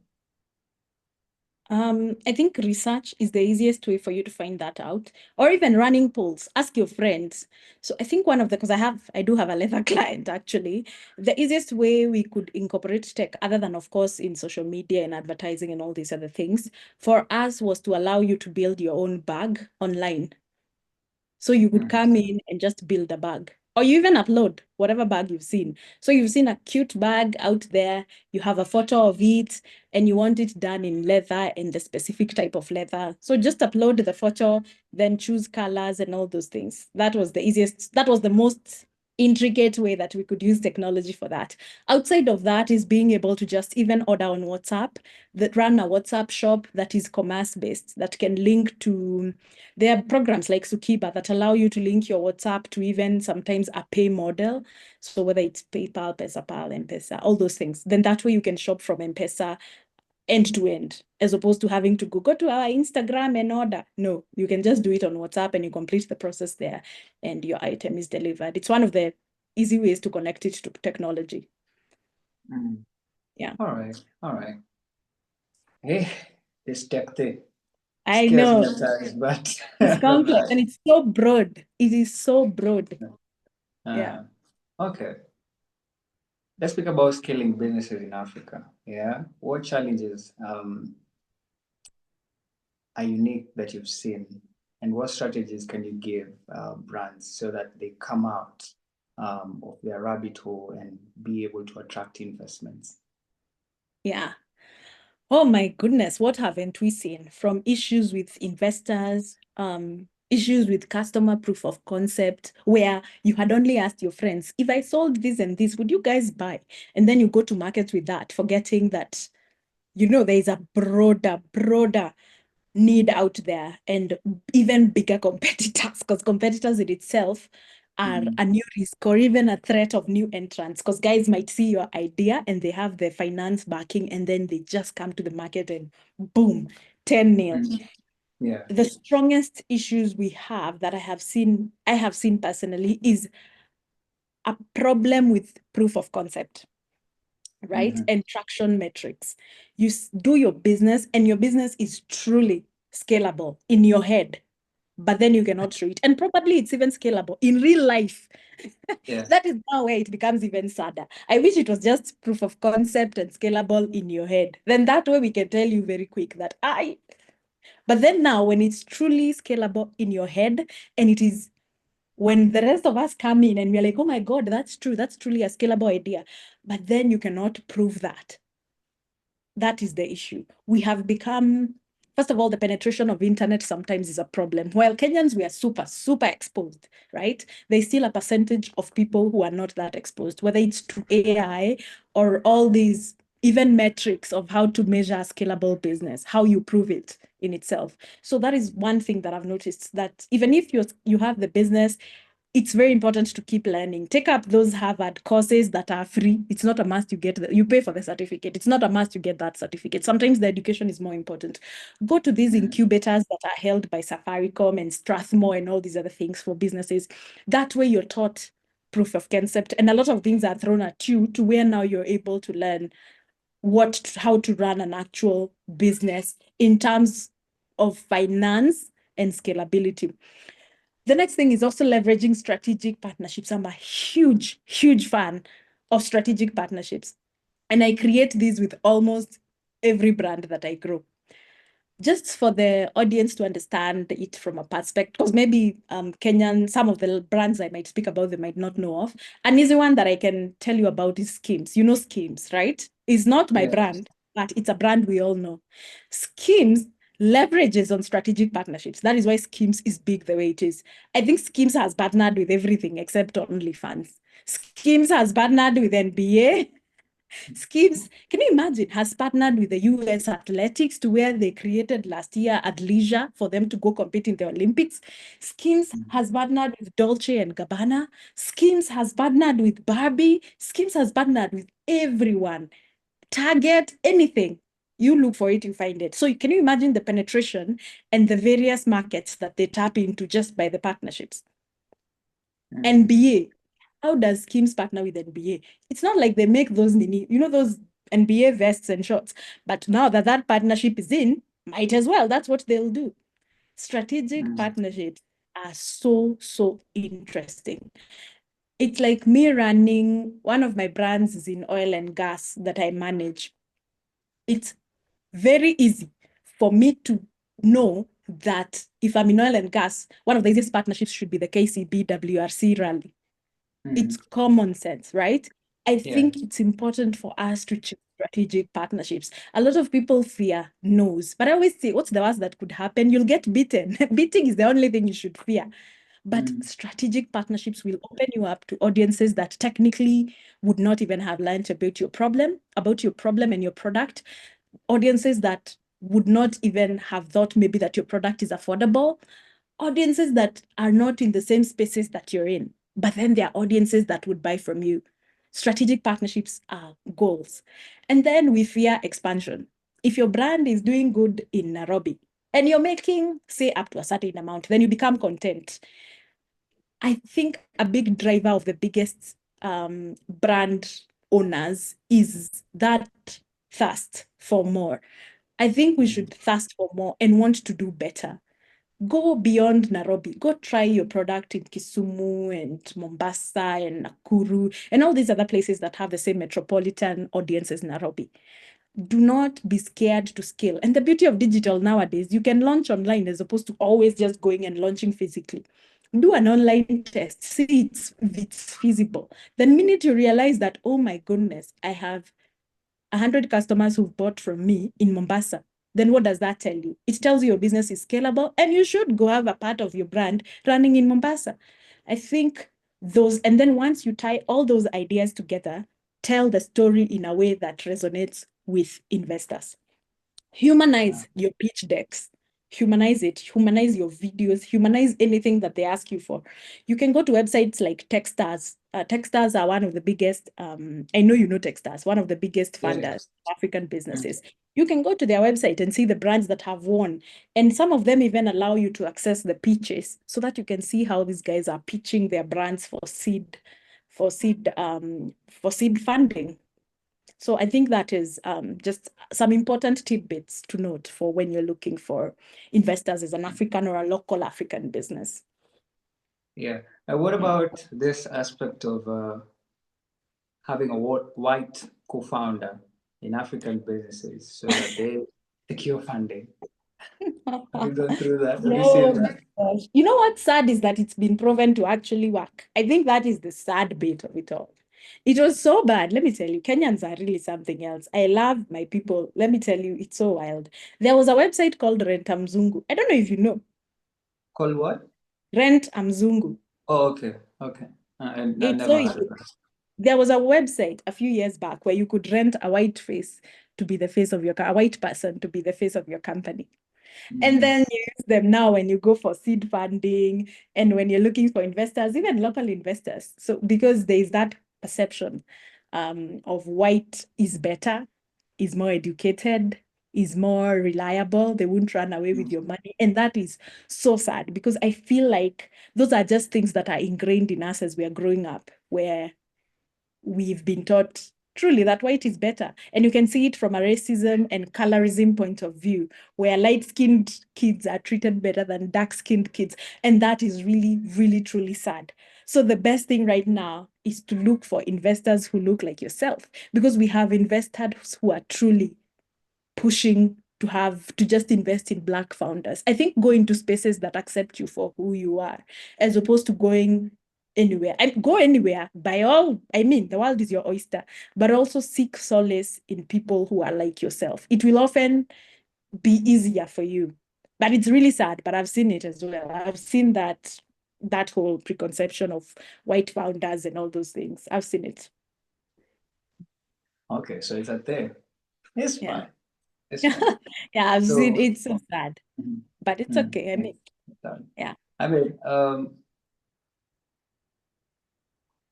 I think research is the easiest way for you to find that out, or even running polls. Ask your friends. So I think one of the, because I do have a leather client actually. The easiest way we could incorporate tech, other than of course in social media and advertising and all these other things, for us was to allow you to build your own bag online. So you could Mm, come in and just build a bag, or you even upload whatever bag you've seen. So you've seen a cute bag out there, you have a photo of it, and you want it done in leather and the specific type of leather. So just upload the photo, then choose colors and all those things. That was the easiest, that was the most intricate way that we could use technology for that. Outside of that is being able to just even order on WhatsApp, that run a WhatsApp shop that is commerce based, that can link to, there are programs like Sukiba that allow you to link your WhatsApp to even sometimes a pay model. So whether it's PayPal, PesaPal, M-Pesa, all those things, then that way you can shop from M-Pesa end to end, as opposed to having to go to our Instagram and order. No, you can just do it on WhatsApp and you complete the process there and your item is delivered. It's one of the easy ways to connect it to technology. mm. Yeah, All right, all right. Hey, this tech thing I scares me know. at times, but It's complex and but it's so broad. It is so broad. Yeah. uh, okay. Let's speak about scaling businesses in Africa. Yeah, what challenges are unique that you've seen, and what strategies can you give brands so that they come out of their rabbit hole and be able to attract investments? Yeah. Oh my goodness, what haven't we seen from issues with investors, issues with customer proof of concept, where you had only asked your friends, if I sold this and this, would you guys buy? And then you go to market with that, forgetting that, there is a broader need out there and even bigger competitors, because competitors in itself are Mm, a new risk or even a threat of new entrants, because guys might see your idea and they have the finance backing and then they just come to the market and boom, 10 nil. mm, yeah. The strongest issues we have that I have seen personally is a problem with proof of concept, right? Mhm. And traction metrics. You do your business and your business is truly scalable in your head, but then you cannot show it. And probably it's even scalable in real life. Yeah. That is now where it becomes even sadder. I wish it was just proof of concept and scalable in your head. Then that way we can tell you very quick that but then now when it's truly scalable in your head, and it is when the rest of us come in and we're like, oh my God, that's true. That's truly a scalable idea. But then you cannot prove that. That is the issue. We have become, first of all, the penetration of internet sometimes is a problem. While Kenyans, we are super exposed, right? There's still a percentage of people who are not that exposed, whether it's to AI or all these even metrics of how to measure a scalable business, how you prove it in itself. So that is one thing that I've noticed, that even if you have the business, it's very important to keep learning. Take up those Harvard courses that are free. It's not a must you get you pay for the certificate. It's not a must you get that certificate. Sometimes the education is more important. Go to these Mm, incubators that are held by Safaricom and Strathmore and all these other things for businesses. That way you're taught proof of concept, and a lot of things are thrown at you to where now you're able to learn how to run an actual business in terms of finance and scalability. The next thing is also leveraging strategic partnerships. I'm a huge fan of strategic partnerships. And I create these with almost every brand that I grow. Just for the audience to understand it from a perspective, because maybe Kenyan, some of the brands I might speak about, they might not know of. An easy one that I can tell you about is Skims. You know Skims, right? It's not my yeah. brand, but it's a brand we all know. Skims leverages on strategic partnerships. That is why Skims is big the way it is. I think Skims has partnered with everything except OnlyFans. Skims has partnered with NBA. Skims, can you imagine, has partnered with the US Athletics to where they created last year at leisure for them to go compete in the Olympics. Skims Mm, has partnered with Dolce and Gabbana. Skims has partnered with Barbie. Skims has partnered with everyone. Target, anything. You look for it, you find it. So can you imagine the penetration and the various markets that they tap into just by the partnerships? mm, NBA. How does Skims partner with NBA? It's not like they make those those NBA vests and shorts. But now that that partnership is in, might as well. That's what they'll do. Strategic partnerships are so, so interesting. It's like me running one of my brands is in oil and gas that I manage. It's very easy for me to know that if I'm in oil and gas, one of the easiest partnerships should be the KCB WRC rally. It's common sense, right? I think it's important for us to choose strategic partnerships. A lot of people fear no's, but I always say, what's the worst that could happen? You'll get beaten. Beating is the only thing you should fear. But strategic partnerships will open you up to audiences that technically would not even have learned about your problem and your product. Audiences that would not even have thought maybe that your product is affordable. Audiences that are not in the same spaces that you're in, but then there are audiences that would buy from you. Strategic partnerships are goals. And then we fear expansion. If your brand is doing good in Nairobi and you're making, say, up to a certain amount, then you become content. I think a big driver of the biggest brand owners is that thirst for more. I think we should thirst for more and want to do better. Go beyond Nairobi. Go try your product in Kisumu and Mombasa and Nakuru and all these other places that have the same metropolitan audience as Nairobi. Do not be scared to scale. And the beauty of digital nowadays, you can launch online as opposed to always just going and launching physically. Do an online test, see if it's feasible. The minute you realize that, oh my goodness, I have 100 customers who've bought from me in Mombasa, then what does that tell you? It tells you your business is scalable and you should go have a part of your brand running in Mombasa. I think those, and then once you tie all those ideas together, tell the story in a way that resonates with investors. Humanize your pitch decks. Humanize it, humanize your videos, humanize anything that they ask you for. You can go to websites like Techstars. Techstars are one of the biggest, I know you know Techstars, one of the biggest funders of African businesses. You can go to their website and see the brands that have won. And some of them even allow you to access the pitches so that you can see how these guys are pitching their brands for seed funding. So I think that is just some important tidbits to note for when you're looking for investors as an African or a local African business. Yeah. What about this aspect of having a white co-founder in African businesses so that they secure funding? Have you gone through that? Have you seen that? Gosh. You know what's sad is that it's been proven to actually work. I think that is the sad bit of it all. It was so bad. Let me tell you, Kenyans are really something else. I love my people. Let me tell you, it's so wild. There was a website called Rent Mzungu. I don't know if you know. Called what? Rent Mzungu. Oh, okay. Okay. I It's never so heard of that. There was a website a few years back where you could rent a white face to be the face of a white person to be the face of your company. And then you use them now when you go for seed funding and when you're looking for investors, even local investors. So because there is that perception of white is better, is more educated, is more reliable, they won't run away with your money. And that is so sad because I feel like those are just things that are ingrained in us as we are growing up, where we've been taught truly that white is better. And you can see it from a racism and colorism point of view, where light-skinned kids are treated better than dark-skinned kids. And that is really, really, truly sad. So the best thing right now is to look for investors who look like yourself, because we have investors who are truly pushing to just invest in Black founders. I think go into spaces that accept you for who you are, as opposed to going anywhere. Go anywhere by all, I mean, the world is your oyster, but also seek solace in people who are like yourself. It will often be easier for you. But it's really sad, but I've seen it as well. I've seen that whole preconception of white founders and all those things. I've seen it. Okay, so it's a thing. It's Yeah. fine. It's fine. Yeah, I've So, seen it's so sad, but it's okay. I mean, yeah. I mean,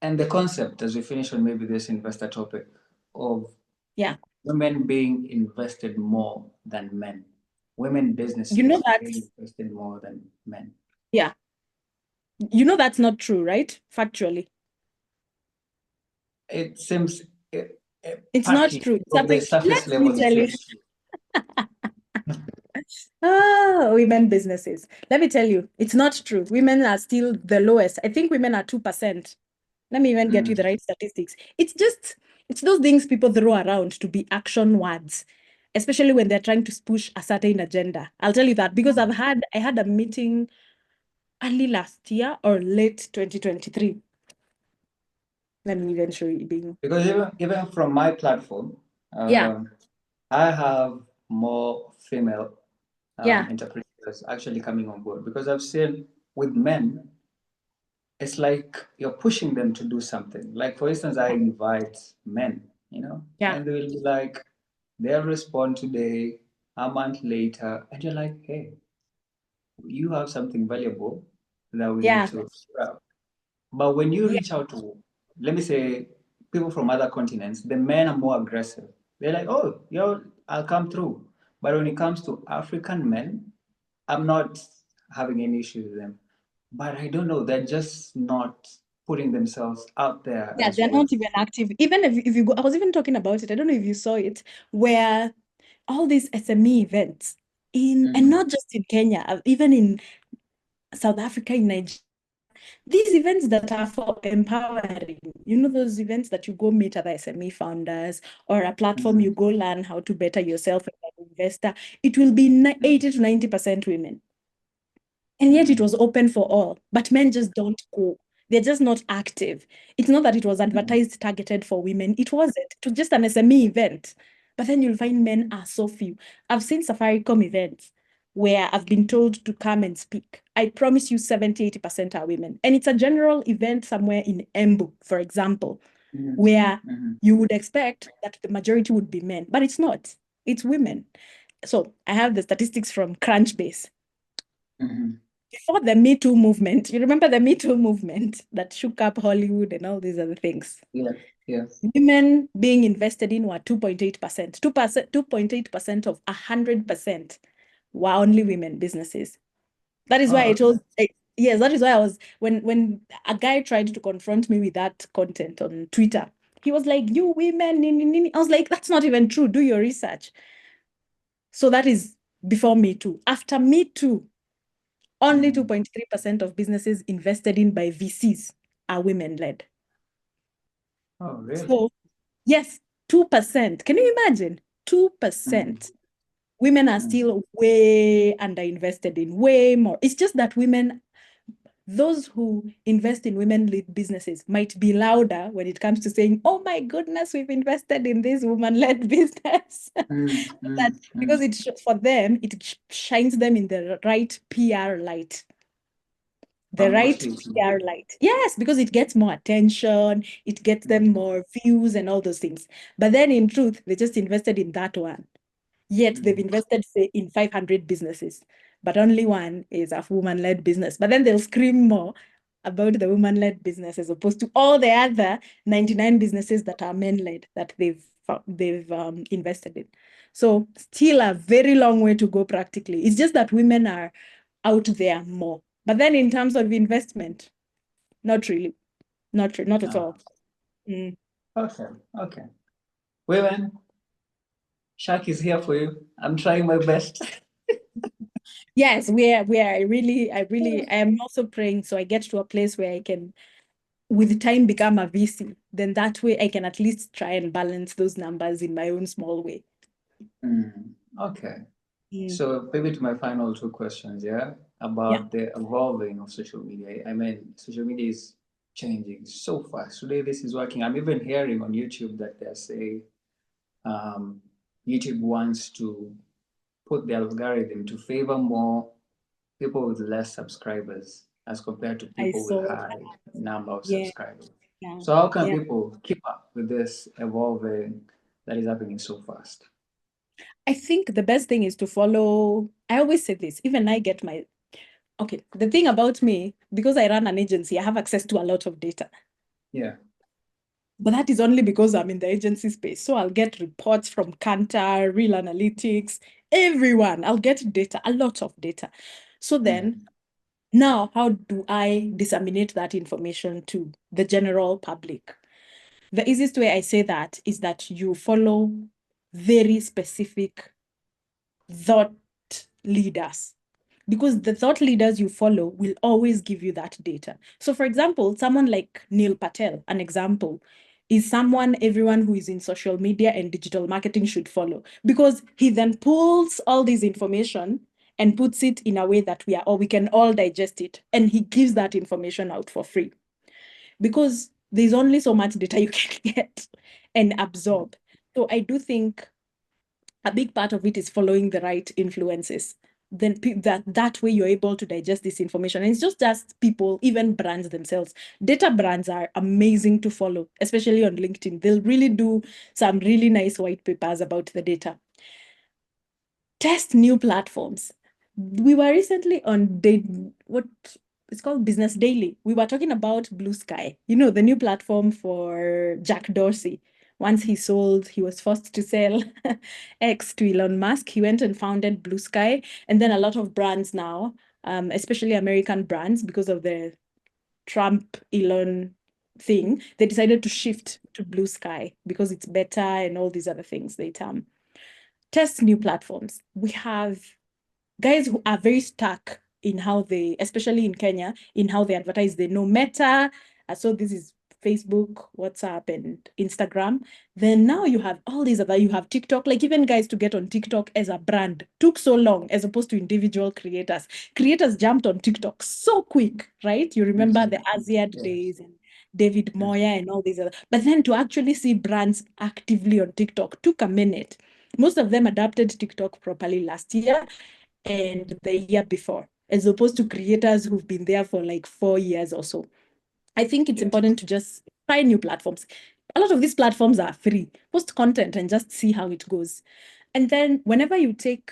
and the concept, as we finish on maybe this investor topic, of women being invested more than men, women businesses being invested more than men. Yeah. You know that's not true, right? Factually. It seems it's not true. From the surface Let me level, tell you. Women businesses. Let me tell you, it's not true. Women are still the lowest. I think women are 2%. Let me even get you the right statistics. It's those things people throw around to be action words, especially when they're trying to push a certain agenda. I'll tell you that because I had a meeting early last year or late 2023. Let me even show you being. Because even from my platform, Yeah, I have more female yeah, entrepreneurs actually coming on board because I've seen with men, it's like you're pushing them to do something. Like for instance, I invite men, yeah, and they'll be like, they'll respond today, a month later, and you're like, hey, you have something valuable that we need yeah, to scrap. But when you yeah, reach out to, let me say, people from other continents, the men are more aggressive. They're like, oh, I'll come through. But when it comes to African men, I'm not having any issue with them. But I don't know, they're just not putting themselves out there yeah. as They're well. not even active. Even if you go, I was even talking about it. I don't know if you saw it, where all these SME events and Mm, not just in Kenya, even in South Africa, in Nigeria, these events that are for empowering, those events that you go meet other SME founders or a platform you mm, go learn how to better yourself as an investor, it will be 80 to 90% women. And yet it mm, was open for all, but men just don't go. They're just not active. It's not that it was mm, advertised targeted for women. It wasn't. It was just an SME event. But then you'll find men are so few. I've seen Safaricom events where I've been told to come and speak. I promise you 70, 80% are women. And it's a general event somewhere in Embu, for example, mm, where mm, you would expect that the majority would be men, but it's not. It's women. So I have the statistics from Crunchbase mm. before the Me Too movement. You remember the Me Too movement that shook up Hollywood and all these other things? Yeah, yeah. Women being invested in were 2.8%. 2.8% of 100% were only women businesses. That is why Oh, I okay. told, yes, that is why I was, when a guy tried to confront me with that content on Twitter, he was like, you women, I was like, that's not even true. Do your research. So that is before Me Too. After Me Too, only Mm. 2.3% of businesses invested in by VCs are women-led. Oh, really? So, yes, 2%. Can you imagine? Mm, 2%. Women are mm, still way underinvested in, way more. It's just that those who invest in women-led businesses might be louder when it comes to saying, oh my goodness, we've invested in this woman-led business. mm, That mm, because mm. for them, it shines them in the right PR light. The right Publicity. PR light. Yes, because it gets more attention, it gets them Mm, more views and all those things. But then in truth, they just invested in that one. Yet they've mm, invested, say, in 500 businesses, but only one is a woman-led business. But then they'll scream more about the woman-led business as opposed to all the other 99 businesses that are men-led that they've invested in. So still a very long way to go practically. It's just that women are out there more. But then in terms of investment, not really, not at no. all. Mm. Okay, okay. Women, Shaq is here for you. I'm trying my best. Yes, I am also praying so I get to a place where I can, with time, become a VC. Then that way I can at least try and balance those numbers in my own small way. Mm, okay. Mm. So maybe to my final two questions, yeah, Yeah, about the evolving of social media. I mean, social media is changing so fast. Today, this is working. I'm even hearing on YouTube that they're saying um, YouTube wants to put the algorithm to favor more people with less subscribers as compared to I people with saw high that. number of Yeah, subscribers. yeah, So how can yeah. people keep up with this evolving that is happening so fast? I think the best thing is to follow. I always say this, even I get my, okay, the thing about me, because I run an agency, I have access to a lot of data. Yeah. But that is only because I'm in the agency space. So I'll get reports from Kantar, Real Analytics, everyone. I'll get data, a lot of data. So Mm, then, now how do I disseminate that information to the general public? The easiest way I say that is that you follow very specific thought leaders, because the thought leaders you follow will always give you that data. So, for example, someone like Neil Patel, an example, is someone everyone who is in social media and digital marketing should follow, because he then pulls all this information and puts it in a way that we can all digest it, and he gives that information out for free, because there's only so much data you can get and absorb. So I do think a big part of it is following the right influences. Then that way you're able to digest this information. And it's just people, even brands themselves. Data brands are amazing to follow, especially on LinkedIn. They'll really do some really nice white papers about the data. Test new platforms. We were recently on what it's called Business Daily. We were talking about Blue Sky, the new platform for Jack Dorsey. Once he was forced to sell X to Elon Musk. He went and founded Blue Sky. And then a lot of brands now, especially American brands, because of the Trump Elon thing, they decided to shift to Blue Sky because it's better and all these other things they test new platforms. We have guys who are very stuck in how they, especially in Kenya, in how they advertise. They know Meta. So this is Facebook, WhatsApp, and Instagram. Then now you have all these you have TikTok. Like, even guys to get on TikTok as a brand took so long, as opposed to individual creators. Creators jumped on TikTok so quick, right? You remember the Aziad Yes. days and David Moya and all these other. But then to actually see brands actively on TikTok took a minute. Most of them adapted TikTok properly last year and the year before, as opposed to creators who've been there for like 4 years or so. I think it's Yes. important to just try new platforms. A lot of these platforms are free. Post content and just see how it goes. And then whenever you take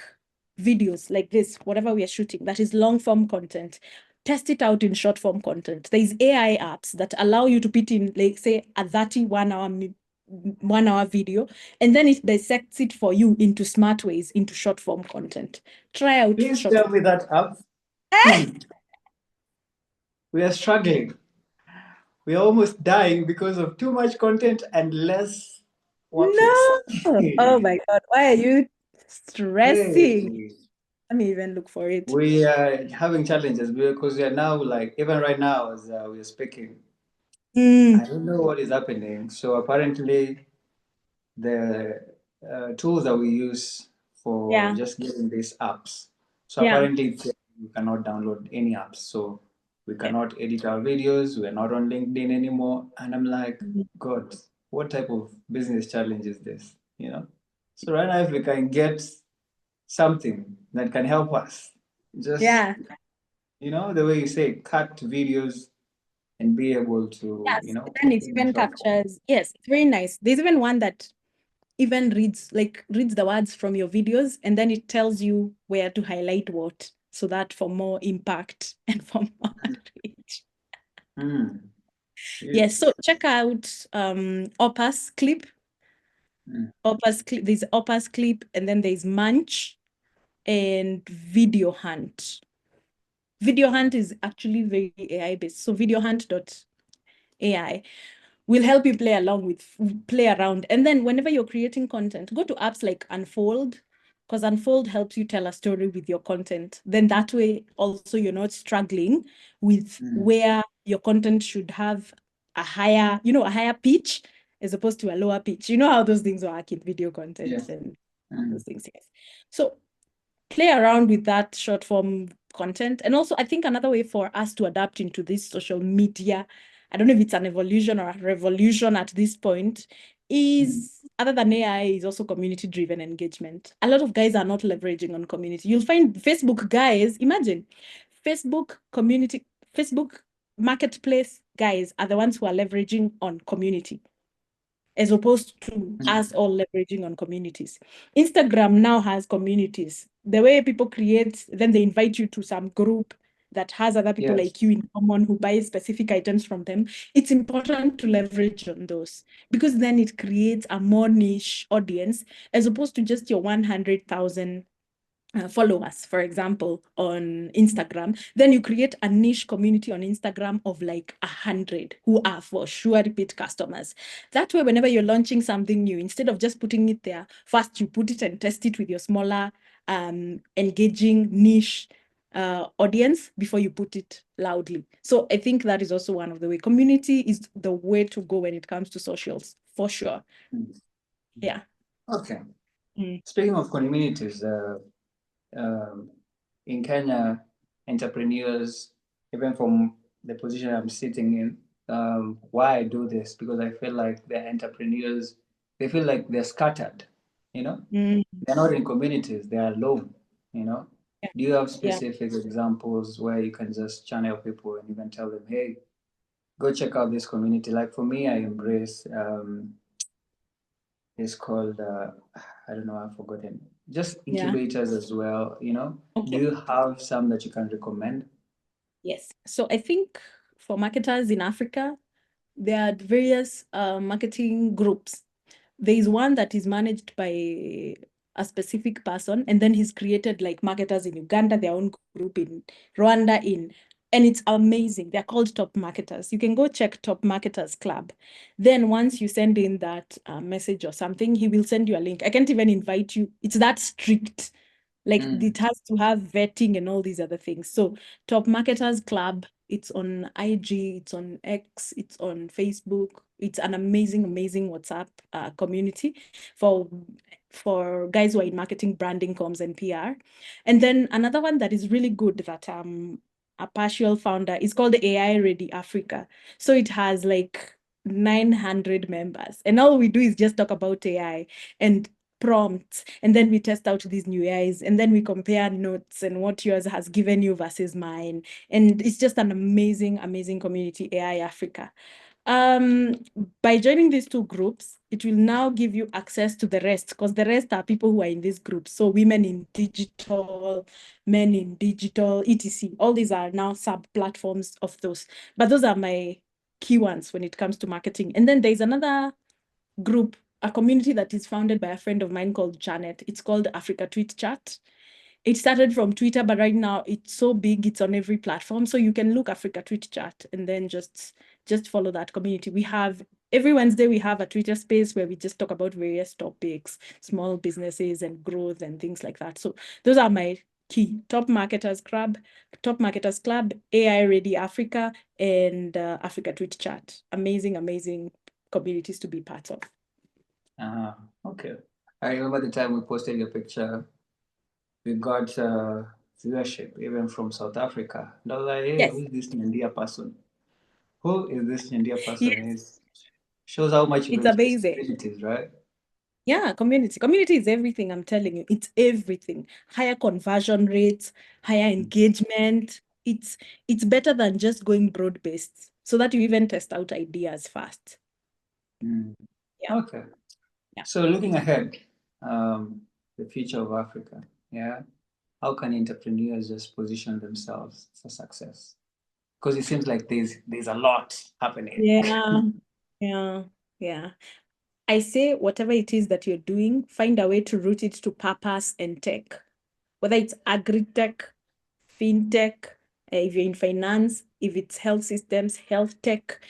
videos like this, whatever we are shooting, that is long form content, test it out in short form content. There's AI apps that allow you to put in, like, say, a 1 hour video, and then it dissects it for you into smart ways, into short form content. Try out Please short tell form. me that up. We are struggling. We are almost dying because of too much content and less workplace. No. Oh my God. Why are you stressing? Hey, Let me even look for it. we are having challenges because we are now, like, even right now as we are speaking, I Mm, don't know what is happening. So apparently, the tools that we use for yeah. just getting these apps. So Yeah. apparently, we cannot download any apps. So we cannot edit our videos. We're not on LinkedIn anymore. And I'm like, Mhm. God, what type of business challenge is this? You know? So right now, if we can get something that can help us, just, Yeah. the way you say, cut videos and be able to, Yes. Then put it them in even short form. captures. Yes, it's very nice. There's even one that even reads the words from your videos, and then it tells you where to highlight what, so that for more impact and for more reach. Mm. Yes, Yes. so check out Opus Clip. Mm. Opus Clip. There's Opus Clip, and then there's Munch and Video Hunt. Video Hunt is actually very AI based. So videohunt.ai will help you play around. And then whenever you're creating content, go to apps like Unfold, because Unfold helps you tell a story with your content. Then that way also you're not struggling with Mm. where your content should have a higher pitch as opposed to a lower pitch. You know how those things work in video Yeah. content and Mm. those things, yes. So play around with that short form content. And also, I think another way for us to adapt into this social media, I don't know if it's an evolution or a revolution at this point, Mm. is other than AI, is also community driven engagement. A lot of guys are not leveraging on community. You'll find Facebook guys, imagine Facebook community, Facebook marketplace guys are the ones who are leveraging on community, as opposed to us all leveraging on communities. Instagram now has communities. The way people create, then they invite you to some group that has other people Yes. like you in common who buy specific items from them. It's important to leverage on those, because then it creates a more niche audience, as opposed to just your 100,000 followers, for example, on Instagram. Then you create a niche community on Instagram of like 100 who are for sure repeat customers. That way, whenever you're launching something new, instead of just putting it there, first you put it and test it with your smaller engaging niche audience before you put it loudly. So I think that is also one of the way. Community is the way to go when it comes to socials, for sure. Yeah. Okay. Mm. Speaking of communities, um, in Kenya, entrepreneurs, even from the position I'm sitting in, why I do this, because I feel like the entrepreneurs, they feel like they're scattered, you know? Mm. They're not in communities, they're alone, you know? Yeah. Do you have Yeah. specific examples where you can just channel people and even tell them, hey, go check out this community? Like for me, I embrace it's called I don't know, I've forgotten. Just Yeah. incubators as well, you know. Do Okay. you have some that you can recommend? Yes. So I think for marketers in Africa, there are various marketing groups. There is one that is managed by a specific person, and then he's created like marketers in Uganda, their own group in Rwanda, and it's amazing. They're called Top Marketers. You can go check Top Marketers Club. Then once you send in that message or something, he will send you a link. I can't even invite you. It's that strict. Like Mm. it has to have vetting and all these other things. So Top Marketers Club, it's on IG, it's on X, it's on Facebook. It's an amazing, amazing WhatsApp community for guys who are in marketing, branding, comms, and PR. And then another one that is really good that a partial founder is called the AI Ready Africa. So it has like 900 members, and all we do is just talk about AI and prompts, and then we test out these new AIs, and then we compare notes and what yours has given you versus mine. And it's just an amazing, amazing community, AI Africa. Um, by joining these two groups, it will now give you access to the rest, because the rest are people who are in these groups. So women in digital, men in digital, etc. All these are now sub platforms of those. But those are my key ones when it comes to marketing. And then there's another group, a community that is founded by a friend of mine called Janet. It's called Africa Tweet Chat. It started from Twitter, but right now it's so big, it's on every platform. So you can look Africa Tweet Chat and then just follow that community. We have every Wednesday we have a Twitter space where we just talk about various topics, small businesses and growth and things like that. So those are my key: Top Marketers Club, AI Ready Africa, and Africa Tweet Chat. Amazing, amazing communities to be part of. Ah, okay. I remember the time we posted your picture, we got viewership even from South Africa. And I was like, hey, Yes. who is this Nyandia person? Who is this Nyandia person? Yes. It shows how much you've It's embraced amazing. communities, right? Yeah, community. Community is everything, I'm telling you. It's everything. Higher conversion rates, higher engagement. It's better than just going broad-based, so that you even test out ideas fast. Mm. Yeah. Okay. Yeah. So looking ahead, the future of Africa, yeah, how can entrepreneurs just position themselves for success? Because it seems like there's a lot happening. Yeah. Yeah. Yeah. I say whatever it is that you're doing, find a way to route it to purpose and tech, whether it's agri-tech, fintech, if you're in finance, if it's health systems, health tech,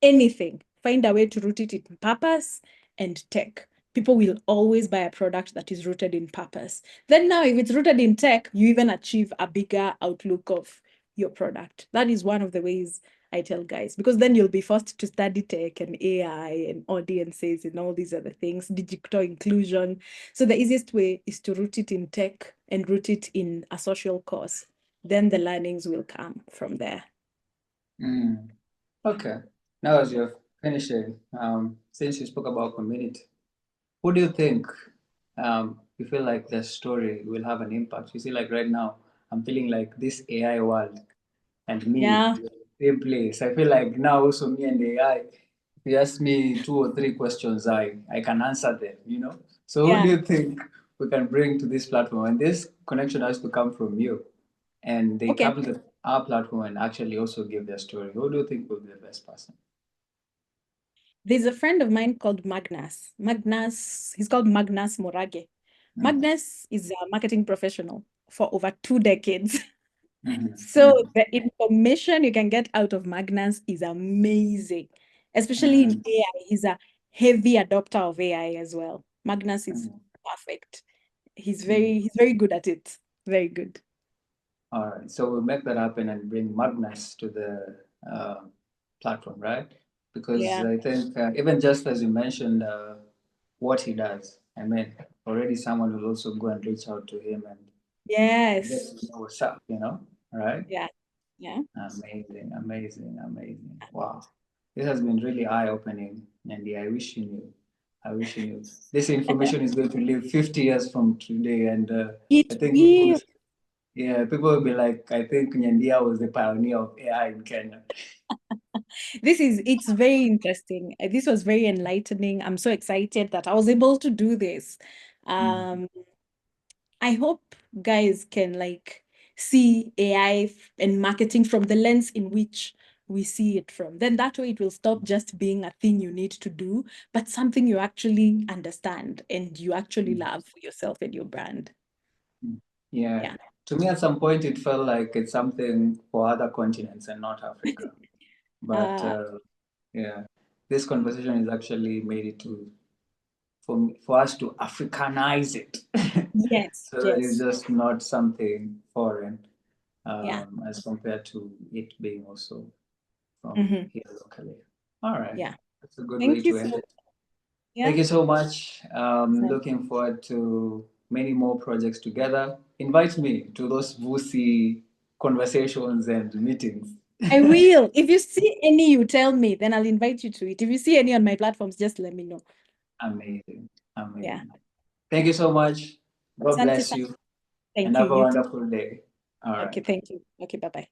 anything. Find a way to root it in purpose and tech. People will always buy a product that is rooted in purpose. Then now, if it's rooted in tech, you even achieve a bigger outlook of your product. That is one of the ways I tell guys, because then you'll be forced to study tech and AI and audiences and all these other things, digital inclusion. So the easiest way is to root it in tech and root it in a social cause. Then the learnings will come from there. Mm. Okay. Now, as you're finishing, since you spoke about community, who do you think you feel like the story will have an impact? You see, like right now, I'm feeling like this AI world and me, Yeah, we're in the same place. I feel like now also me and AI, if you ask me two or three questions, I can answer them, you know? So who do yeah. you think we can bring to this platform? And this connection has to come from you. And they Okay. come to our platform and actually also give their story. Who do you think will be the best person? There's a friend of mine called Magnus. Magnus, he's called Magnus Morage. Mm, Magnus is a marketing professional for over 2 decades. mhm, So mm, the information you can get out of Magnus is amazing, especially in mm, AI. He's a heavy adopter of AI as well. Magnus is mm. perfect. He's very good at it. Very good. All right. So we'll make that happen and bring Magnus to the platform, right? Because Yeah. I think even just as you mentioned what he does, I mean, already someone will also go and reach out to him and get Yes. to know what's up, right? Yeah. Yeah. Amazing, amazing, amazing. Wow. This has been really eye-opening, Nyandia. I wish you knew. I wish you knew. This information is going to live 50 years from today, and It I think will. yeah, people will be like, I think Nyandia was the pioneer of AI in Kenya. It's very interesting. This was very enlightening. I'm so excited that I was able to do this. Mm. Um, I hope guys can like see AI and marketing from the lens in which we see it from. Then that way it will stop just being a thing you need to do, but something you actually understand and you actually Mm. love for yourself and your brand. Yeah. Yeah. To me, at some point, it felt like it's something for other continents and not Africa. But Uh, yeah, this conversation has actually made it for us to Africanize it, yes, so that it's yes. just not something foreign, Yeah. as compared to it being also from Hmm. here locally. All right, Yeah. that's a good way Thank you to end so it. yeah. Thank you so much. So Looking forward to many more projects together. Invite me to those VC conversations and meetings. I will. If you see any, you tell me, then I'll invite you to it. If you see any on my platforms, just let me know. Amazing. Yeah. Amazing. Thank you so much. God Asante bless sana. you and Thank you. have a You too. wonderful day. All Okay, right. thank you. Okay, bye-bye.